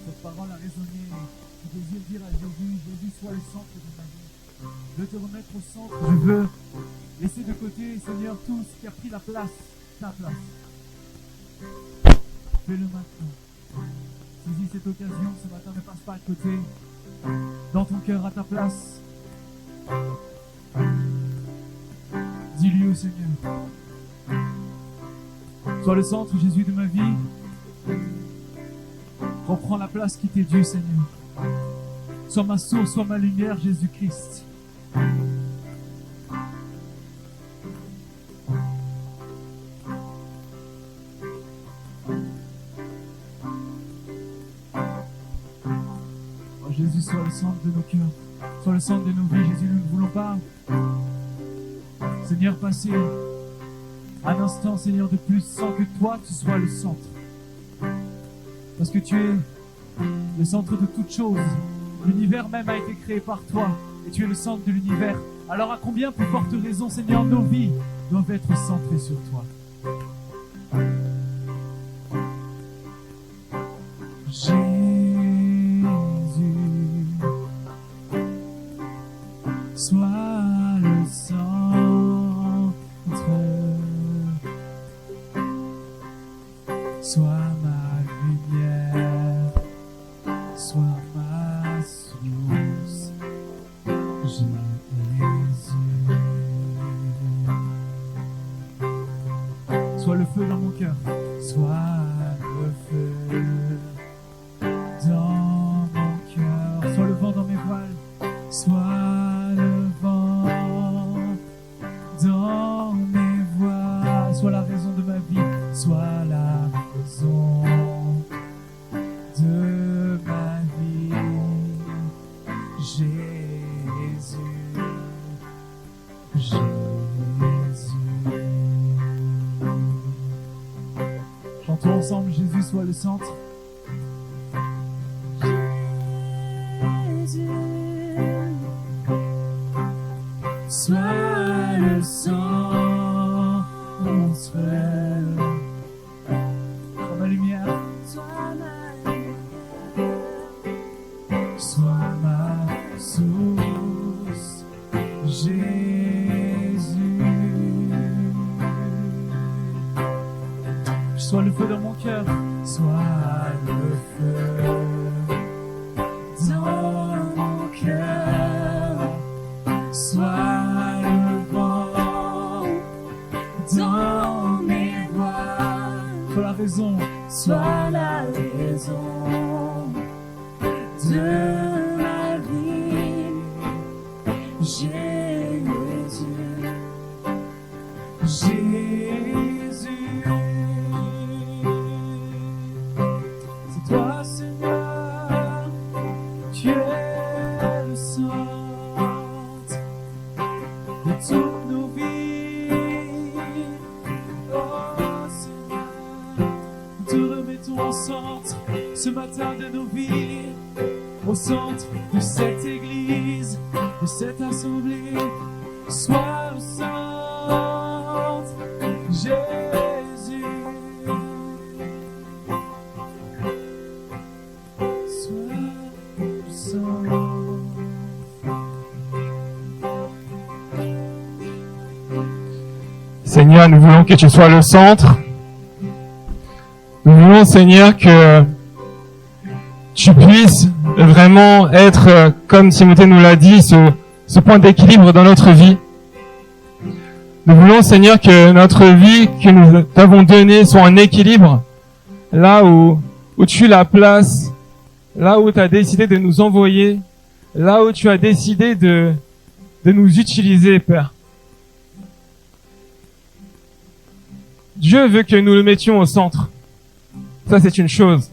Cette parole a résonné. Je désire dire à Jésus, Jésus, sois le centre de ma vie. Je veux te remettre au centre. Je veux laisser de côté, Seigneur, tout ce qui a pris la place, ta place. Fais-le maintenant. Saisis cette occasion ce matin, ne passe pas à côté. Dans ton cœur, à ta place. Dis-lui au Seigneur. Sois le centre, Jésus, de ma vie. Reprends la place qui t'est due, Seigneur. Sois ma source, sois ma lumière, Jésus-Christ. sois le centre de nos cœurs, sois le centre de nos vies. Jésus, nous ne voulons pas, Seigneur, passer un instant, Seigneur, de plus sans que toi, tu sois le centre. Parce que tu es le centre de toute chose. L'univers même a été créé par toi et tu es le centre de l'univers. Alors à combien plus forte raison, Seigneur, nos vies doivent être centrées sur toi. Jésus, sois le centre, sois ma lumière, sois ma source, Jésus. Sois le feu dans mon cœur, sois le feu dans mon cœur, sois le vent dans mes voiles, sois le vent dans mes voiles, sois la raison de ma vie, sois la raison de ma vie, Jésus, Jésus. Chantons ensemble, Jésus soit le centre. Jésus, sois le centre. Sois ma lumière. Sois ma source. Jésus. Sois le feu dans mon cœur. Sois le feu dans mon cœur. Sois le vent dans mes voiles. Sois la raison. Sois la raison de ma vie. Jésus. Jésus. C'est toi, Seigneur. Tu es le centre de toutes nos vies. Oh Seigneur, nous te remettons au centre ce matin de nos vies, au centre de cette église, de cette assemblée. Sois au centre, Jésus. Sois au centre. Seigneur, nous voulons que tu sois le centre. Nous voulons, Seigneur, que tu puisses vraiment être, comme Timothée nous l'a dit, ce point d'équilibre dans notre vie. Nous voulons, Seigneur, que notre vie que nous t'avons donnée soit en équilibre, là où tu la places, là où tu as décidé de nous envoyer, là où tu as décidé de nous utiliser, Père. Dieu veut que nous le mettions au centre. Ça, c'est une chose.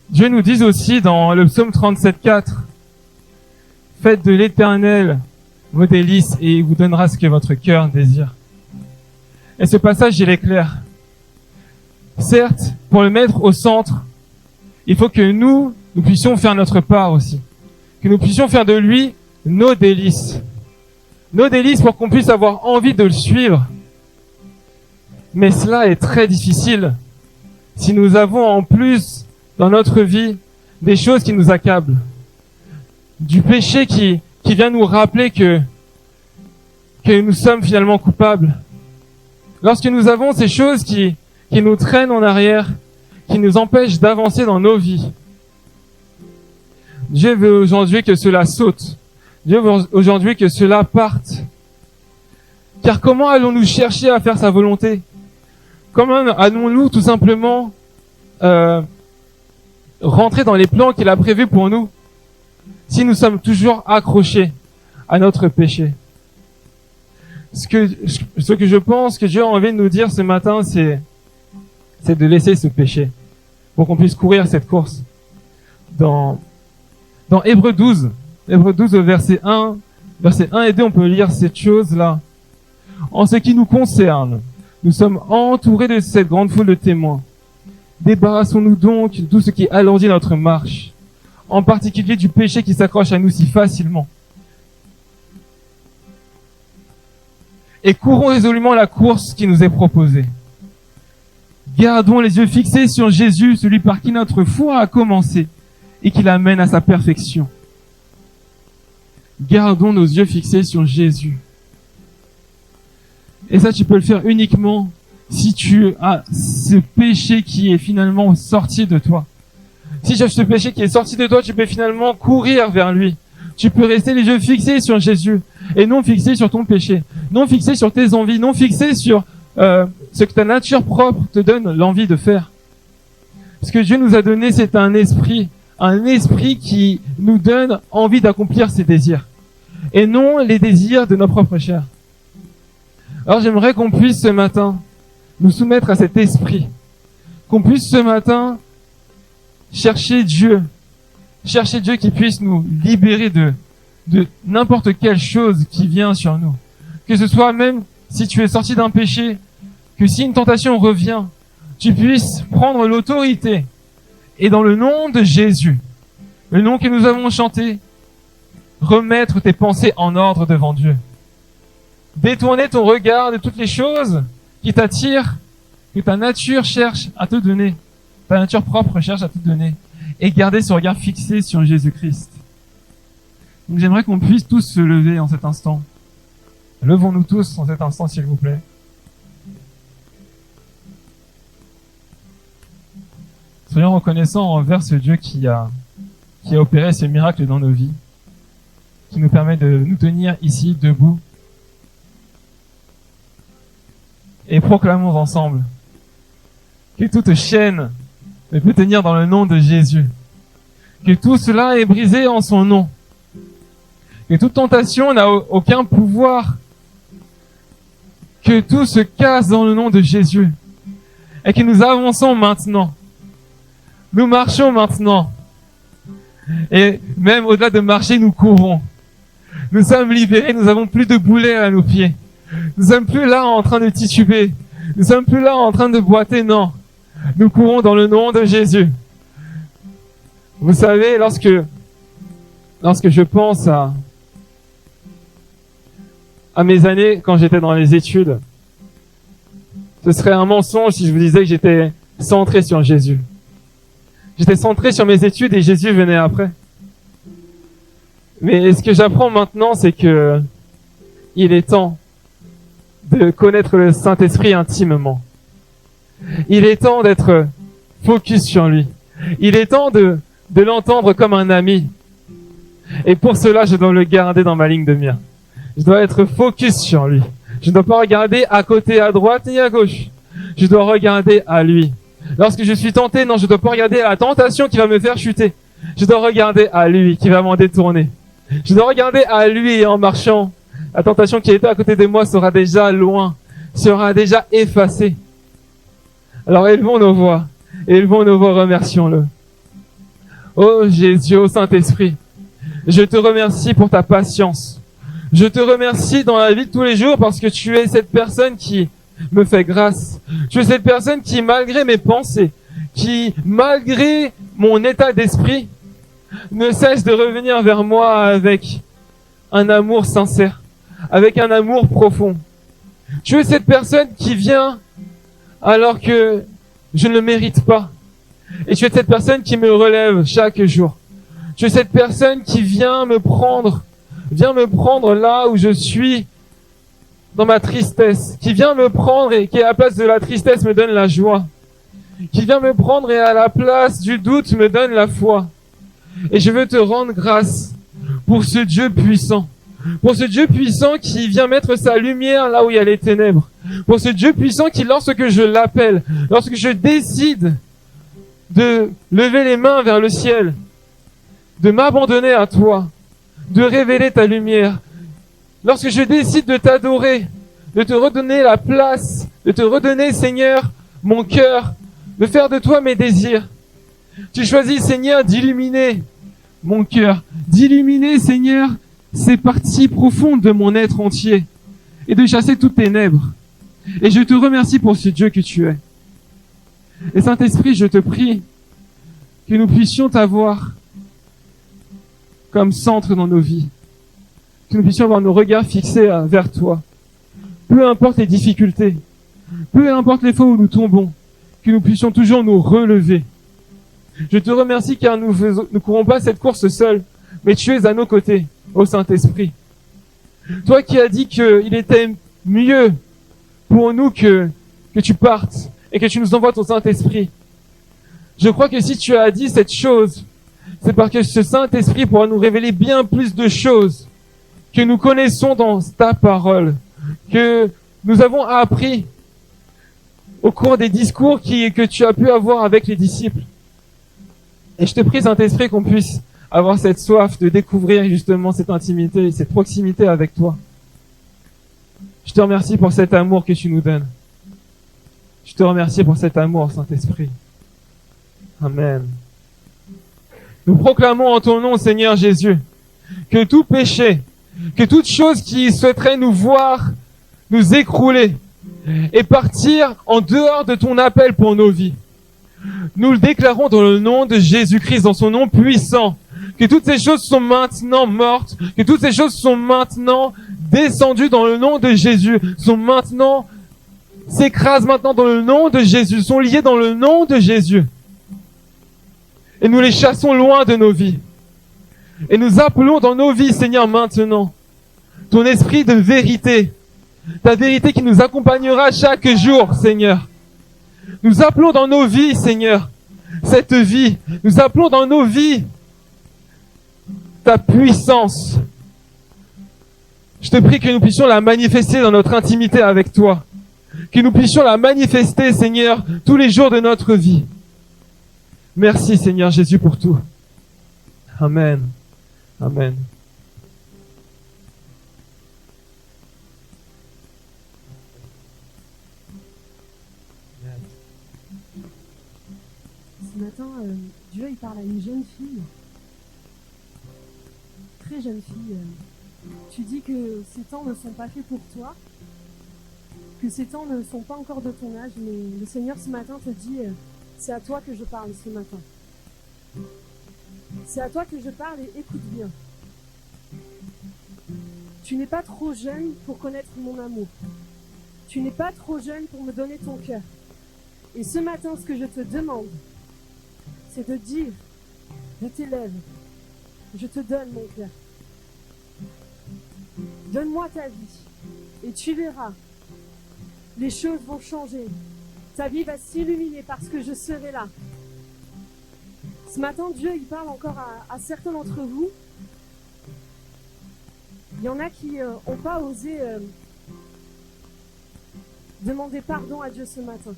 Dieu nous dit aussi dans le psaume 37,4, « Faites de l'Éternel vos délices et il vous donnera ce que votre cœur désire. » Et ce passage, il est clair. Certes, pour le mettre au centre, il faut que nous puissions faire notre part aussi. Que nous puissions faire de lui nos délices. Nos délices pour qu'on puisse avoir envie de le suivre. Mais cela est très difficile si nous avons en plus dans notre vie des choses qui nous accablent. Du péché qui vient nous rappeler que nous sommes finalement coupables. Lorsque nous avons ces choses qui nous traînent en arrière, qui nous empêchent d'avancer dans nos vies. Dieu veut aujourd'hui que cela saute. Dieu veut aujourd'hui que cela parte. Car comment allons-nous chercher à faire sa volonté? Comment allons-nous tout simplement rentrer dans les plans qu'il a prévus pour nous si nous sommes toujours accrochés à notre péché? Ce que je pense que Dieu a envie de nous dire ce matin, c'est de laisser ce péché pour qu'on puisse courir cette course. dans Hébreux 12 au verset 1 et 2, on peut lire cette chose-là. En ce qui nous concerne, nous sommes entourés de cette grande foule de témoins. Débarrassons-nous donc de tout ce qui alourdit notre marche, en particulier du péché qui s'accroche à nous si facilement. Et courons résolument la course qui nous est proposée. Gardons les yeux fixés sur Jésus, celui par qui notre foi a commencé et qui l'amène à sa perfection. Gardons nos yeux fixés sur Jésus. Et ça, tu peux le faire uniquement si tu as ce péché qui est finalement sorti de toi. Si tu as ce péché qui est sorti de toi, tu peux finalement courir vers lui. Tu peux rester les yeux fixés sur Jésus et non fixés sur ton péché, non fixés sur tes envies, non fixés sur ce que ta nature propre te donne l'envie de faire. Ce que Dieu nous a donné, c'est un esprit qui nous donne envie d'accomplir ses désirs et non les désirs de nos propres chairs. Alors j'aimerais qu'on puisse ce matin nous soumettre à cet esprit, qu'on puisse ce matin chercher Dieu qui puisse nous libérer de n'importe quelle chose qui vient sur nous. Que ce soit même si tu es sorti d'un péché, que si une tentation revient, tu puisses prendre l'autorité et dans le nom de Jésus, le nom que nous avons chanté, remettre tes pensées en ordre devant Dieu. Détourner ton regard de toutes les choses qui t'attirent, que ta nature cherche à te donner, ta nature propre cherche à te donner, et garder ce regard fixé sur Jésus-Christ. Donc j'aimerais qu'on puisse tous se lever en cet instant. Levons-nous tous en cet instant, s'il vous plaît. Soyons reconnaissants envers ce Dieu qui a opéré ce miracle dans nos vies, qui nous permet de nous tenir ici, debout. Et proclamons ensemble que toute chaîne ne peut tenir dans le nom de Jésus, que tout cela est brisé en son nom, que toute tentation n'a aucun pouvoir, que tout se casse dans le nom de Jésus, et que nous avançons maintenant, nous marchons maintenant, et même au-delà de marcher, nous courons. Nous sommes libérés, nous n'avons plus de boulets à nos pieds. Nous sommes plus là en train de tituber. Nous sommes plus là en train de boiter, non. Nous courons dans le nom de Jésus. Vous savez, lorsque je pense à mes années quand j'étais dans les études, ce serait un mensonge si je vous disais que j'étais centré sur Jésus. J'étais centré sur mes études et Jésus venait après. Mais ce que j'apprends maintenant, c'est que il est temps de connaître le Saint-Esprit intimement. Il est temps d'être focus sur lui. Il est temps de l'entendre comme un ami. Et pour cela, je dois le garder dans ma ligne de mire. Je dois être focus sur lui. Je ne dois pas regarder à côté, à droite ni à gauche. Je dois regarder à lui. Lorsque je suis tenté, non, je ne dois pas regarder à la tentation qui va me faire chuter. Je dois regarder à lui qui va m'en détourner. Je dois regarder à lui et en marchant, la tentation qui était à côté de moi sera déjà loin, sera déjà effacée. Alors élevons nos voix, remercions-le. Oh Jésus, ô Saint-Esprit, je te remercie pour ta patience. Je te remercie dans la vie de tous les jours parce que tu es cette personne qui me fait grâce. Tu es cette personne qui, malgré mes pensées, qui, malgré mon état d'esprit, ne cesse de revenir vers moi avec un amour sincère, avec un amour profond. Tu es cette personne qui vient alors que je ne le mérite pas. Et tu es cette personne qui me relève chaque jour. Tu es cette personne qui vient me prendre là où je suis dans ma tristesse, qui vient me prendre et qui à la place de la tristesse me donne la joie, qui vient me prendre et à la place du doute me donne la foi. Et je veux te rendre grâce pour ce Dieu puissant. Pour ce Dieu puissant qui vient mettre sa lumière là où il y a les ténèbres. Pour ce Dieu puissant qui, lorsque je l'appelle, lorsque je décide de lever les mains vers le ciel, de m'abandonner à toi, de révéler ta lumière, lorsque je décide de t'adorer, de te redonner la place, de te redonner, Seigneur, mon cœur, de faire de toi mes désirs, Tu choisis, Seigneur, d'illuminer mon cœur, d'illuminer, Seigneur, ces parties profondes de mon être entier et de chasser toutes ténèbres. Et je te remercie pour ce Dieu que tu es. Et Saint-Esprit, je te prie que nous puissions t'avoir comme centre dans nos vies, que nous puissions avoir nos regards fixés vers toi. Peu importe les difficultés, peu importe les fois où nous tombons, que nous puissions toujours nous relever. Je te remercie car nous ne courons pas cette course seuls, mais tu es à nos côtés, ô Saint-Esprit. Toi qui as dit qu'il était mieux pour nous que tu partes et que tu nous envoies ton Saint-Esprit. Je crois que si tu as dit cette chose, c'est parce que ce Saint-Esprit pourra nous révéler bien plus de choses que nous connaissons dans ta parole, que nous avons appris au cours des discours que tu as pu avoir avec les disciples. Et je te prie, Saint-Esprit, qu'on puisse avoir cette soif de découvrir justement cette intimité, cette proximité avec toi. Je te remercie pour cet amour que tu nous donnes. Je te remercie pour cet amour, Saint-Esprit. Amen. Nous proclamons en ton nom, Seigneur Jésus, que tout péché, que toute chose qui souhaiterait nous voir nous écrouler et partir en dehors de ton appel pour nos vies, nous le déclarons dans le nom de Jésus-Christ, dans son nom puissant, que toutes ces choses sont maintenant mortes, que toutes ces choses sont maintenant descendues dans le nom de Jésus, s'écrasent maintenant dans le nom de Jésus, sont liées dans le nom de Jésus. Et nous les chassons loin de nos vies. Et nous appelons dans nos vies, Seigneur, maintenant, ton esprit de vérité, ta vérité qui nous accompagnera chaque jour, Seigneur. Nous appelons dans nos vies, Seigneur, cette vie. Nous appelons dans nos vies ta puissance. Je te prie que nous puissions la manifester dans notre intimité avec toi. Que nous puissions la manifester, Seigneur, tous les jours de notre vie. Merci, Seigneur Jésus, pour tout. Amen. Amen. Ce matin, Dieu il parle à une jeune fille, très jeune fille. Tu dis que ces temps ne sont pas faits pour toi, que ces temps ne sont pas encore de ton âge, mais le Seigneur ce matin te dit, c'est à toi que je parle ce matin. C'est à toi que je parle et écoute bien. Tu n'es pas trop jeune pour connaître mon amour. Tu n'es pas trop jeune pour me donner ton cœur. Et ce matin, ce que je te demande, c'est de dire de tes lèvres, je te donne mon cœur. Donne-moi ta vie et tu verras, les choses vont changer. Ta vie va s'illuminer parce que je serai là. Ce matin, Dieu, il parle encore à certains d'entre vous. Il y en a qui n'ont pas osé demander pardon à Dieu ce matin.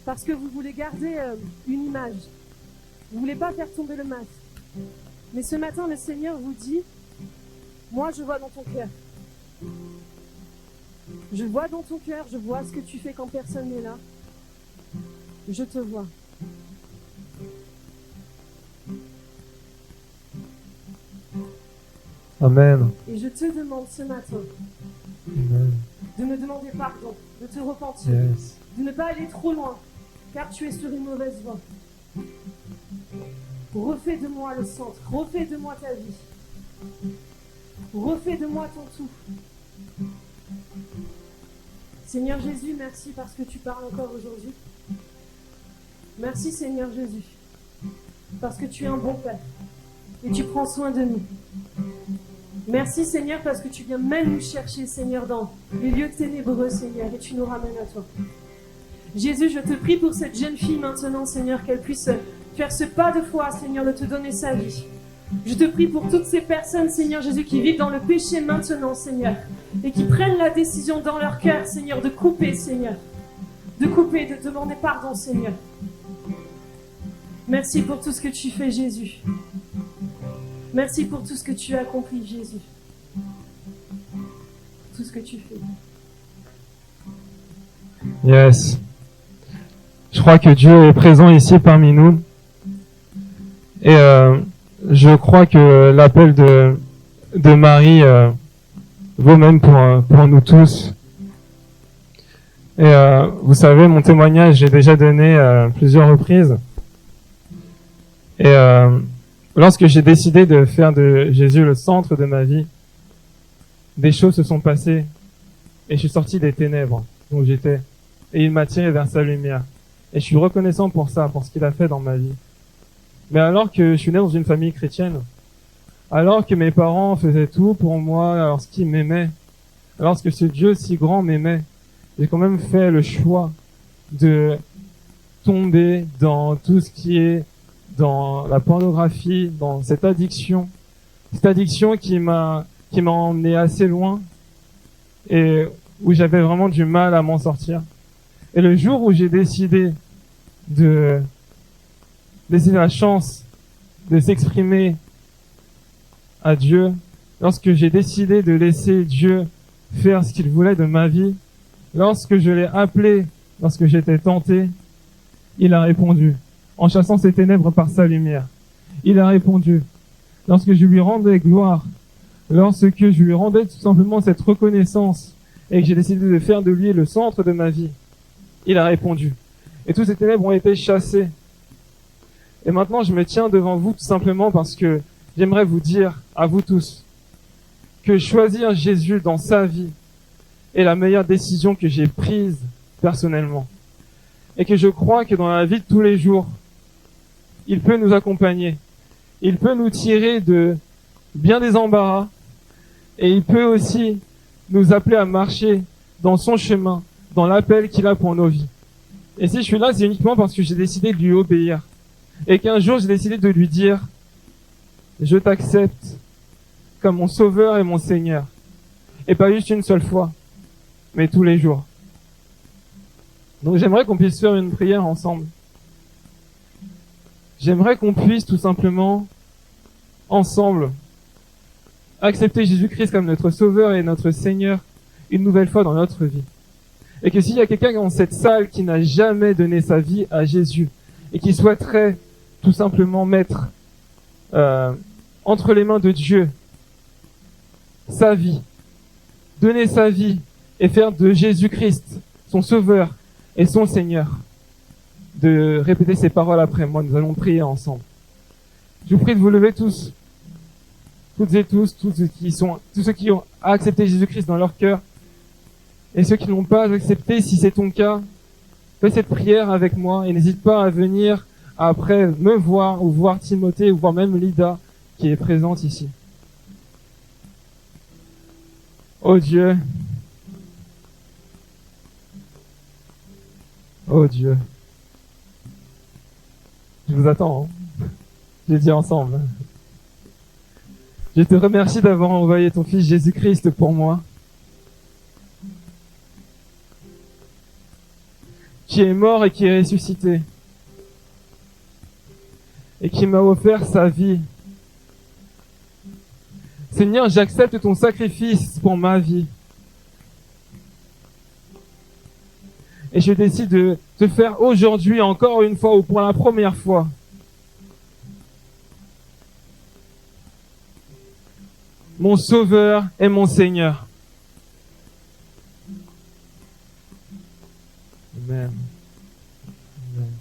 Parce que vous voulez garder une image. Vous ne voulez pas faire tomber le masque. Mais ce matin, le Seigneur vous dit, moi, je vois dans ton cœur. Je vois dans ton cœur, je vois ce que tu fais quand personne n'est là. Je te vois. Amen. Et je te demande ce matin Amen. de me demander pardon, de te repentir, Yes. de ne pas aller trop loin, car tu es sur une mauvaise voie. Refais de moi le centre, refais de moi ta vie. Refais de moi ton tout. Seigneur Jésus, merci parce que tu parles encore aujourd'hui. Merci Seigneur Jésus, parce que tu es un bon Père et tu prends soin de nous. Merci Seigneur parce que tu viens même nous chercher Seigneur dans les lieux ténébreux Seigneur et tu nous ramènes à toi. Jésus, je te prie pour cette jeune fille maintenant Seigneur, qu'elle puisse faire ce pas de foi Seigneur, de te donner sa vie. Je te prie pour toutes ces personnes Seigneur Jésus qui vivent dans le péché maintenant Seigneur et qui prennent la décision dans leur cœur Seigneur de couper Seigneur, de couper, de demander pardon Seigneur. Merci pour tout ce que tu fais Jésus. Merci pour tout ce que tu as accompli, Jésus. Tout ce que tu fais. Yes. Je crois que Dieu est présent ici parmi nous. Et je crois que l'appel de Marie vaut même pour nous tous. Et vous savez, mon témoignage, j'ai déjà donné plusieurs reprises. Et lorsque j'ai décidé de faire de Jésus le centre de ma vie, des choses se sont passées et je suis sorti des ténèbres où j'étais et il m'a tiré vers sa lumière. Et je suis reconnaissant pour ça, pour ce qu'il a fait dans ma vie. Mais alors que je suis né dans une famille chrétienne, alors que mes parents faisaient tout pour moi, lorsqu'ils m'aimaient, lorsque ce Dieu si grand m'aimait, j'ai quand même fait le choix de tomber dans tout ce qui est dans la pornographie, dans cette addiction qui m'a emmené assez loin et où j'avais vraiment du mal à m'en sortir. Et le jour où j'ai décidé de laisser la chance de s'exprimer à Dieu, lorsque j'ai décidé de laisser Dieu faire ce qu'il voulait de ma vie, lorsque je l'ai appelé, lorsque j'étais tenté, il a répondu, en chassant ses ténèbres par sa lumière. Il a répondu, lorsque je lui rendais gloire, lorsque je lui rendais tout simplement cette reconnaissance et que j'ai décidé de faire de lui le centre de ma vie, il a répondu. Et tous ces ténèbres ont été chassés. Et maintenant, je me tiens devant vous tout simplement parce que j'aimerais vous dire à vous tous que choisir Jésus dans sa vie est la meilleure décision que j'ai prise personnellement. Et que je crois que dans la vie de tous les jours, il peut nous accompagner. Il peut nous tirer de bien des embarras. Et il peut aussi nous appeler à marcher dans son chemin, dans l'appel qu'il a pour nos vies. Et si je suis là, c'est uniquement parce que j'ai décidé de lui obéir. Et qu'un jour, j'ai décidé de lui dire, je t'accepte comme mon sauveur et mon Seigneur. Et pas juste une seule fois, mais tous les jours. Donc j'aimerais qu'on puisse faire une prière ensemble. J'aimerais qu'on puisse tout simplement, ensemble, accepter Jésus-Christ comme notre sauveur et notre Seigneur une nouvelle fois dans notre vie. Et que s'il y a quelqu'un dans cette salle qui n'a jamais donné sa vie à Jésus et qui souhaiterait tout simplement mettre entre les mains de Dieu sa vie, donner sa vie et faire de Jésus-Christ son sauveur et son Seigneur, de répéter ces paroles après moi. Nous allons prier ensemble. Je vous prie de vous lever tous, toutes et tous ceux qui ont accepté Jésus-Christ dans leur cœur et ceux qui ne l'ont pas accepté. Si c'est ton cas, fais cette prière avec moi et n'hésite pas à venir après me voir ou voir Timothée ou voir même Lida qui est présente ici. Oh Dieu, oh Dieu, je vous attends, hein. Je dis ensemble. Je te remercie d'avoir envoyé ton Fils Jésus-Christ pour moi, qui est mort et qui est ressuscité, et qui m'a offert sa vie. Seigneur, j'accepte ton sacrifice pour ma vie. Et je décide de te faire aujourd'hui, encore une fois, ou pour la première fois, mon Sauveur et mon Seigneur. Amen. Amen.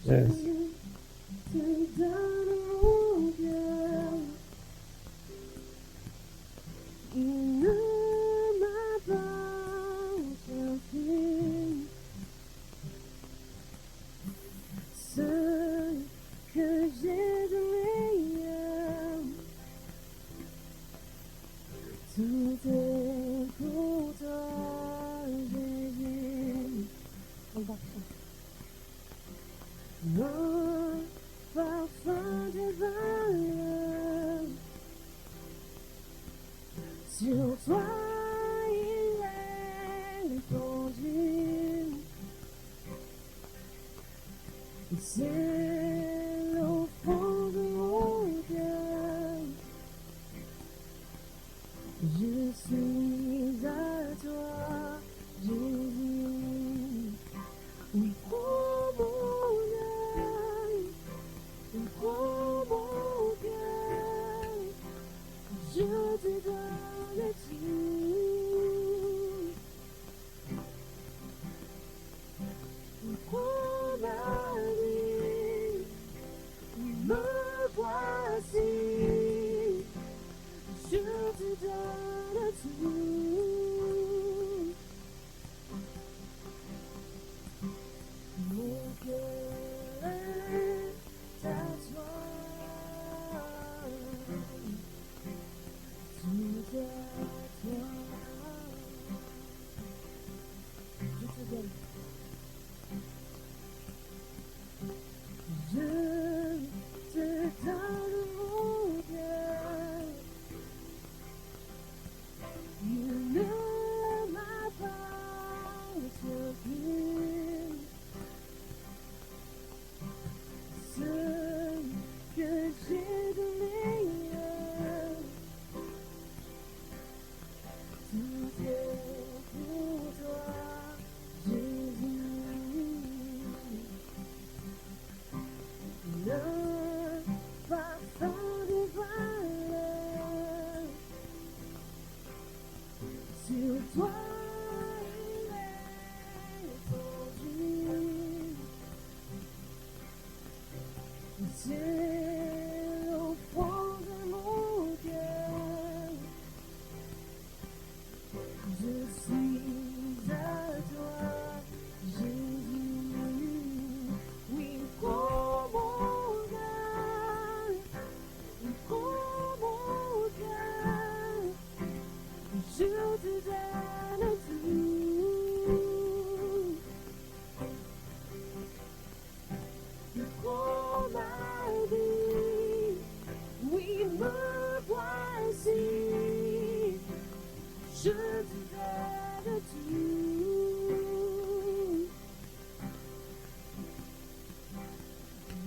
Yes. Sur toi il est répandu, c'est au fond de mon cœur, je suis à toi, Jésus, oui, prends mon âme. Sur toi il est étendu. C'est au fond de mon cœur. Je suis à toi, Jésus. Oui, prends mon cœur, prends mon cœur. Je te donne tout. Prends ma vie, oui, me voici. Je te donne tout.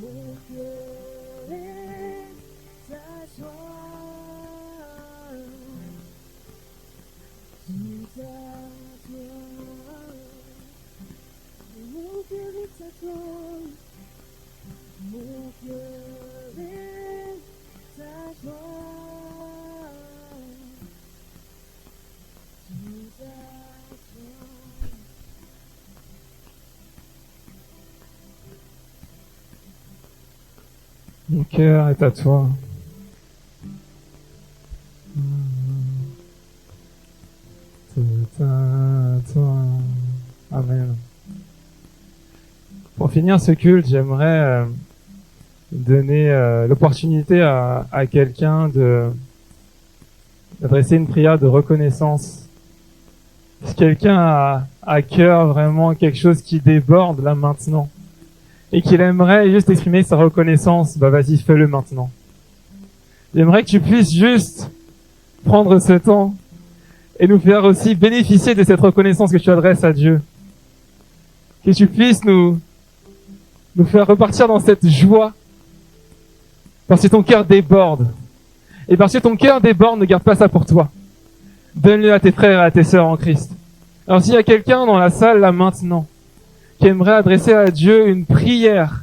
Mon cœur est à toi. Tout à toi. Mon cœur est à toi. Mon cœur est à toi. Tout à toi. Mon cœur est à toi. Tout à toi. Amen. Pour finir ce culte, j'aimerais donner l'opportunité à quelqu'un d'adresser une prière de reconnaissance. Si quelqu'un a à cœur vraiment quelque chose qui déborde là maintenant et qu'il aimerait juste exprimer sa reconnaissance, bah vas-y, fais-le maintenant. J'aimerais que tu puisses juste prendre ce temps et nous faire aussi bénéficier de cette reconnaissance que tu adresses à Dieu. Que tu puisses nous faire repartir dans cette joie parce que ton cœur déborde. Et parce que ton cœur déborde, ne garde pas ça pour toi. Donne-le à tes frères et à tes sœurs en Christ. Alors s'il y a quelqu'un dans la salle là maintenant qui aimerait adresser à Dieu une prière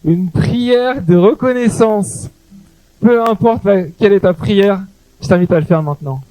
de reconnaissance, peu importe quelle est ta prière, je t'invite à le faire maintenant.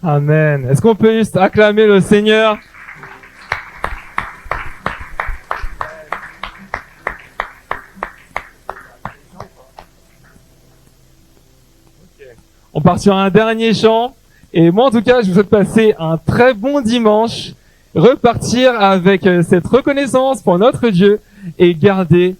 Amen. Est-ce qu'on peut juste acclamer le Seigneur? On part sur un dernier chant. Et moi, en tout cas, je vous souhaite passer un très bon dimanche, repartir avec cette reconnaissance pour notre Dieu et garder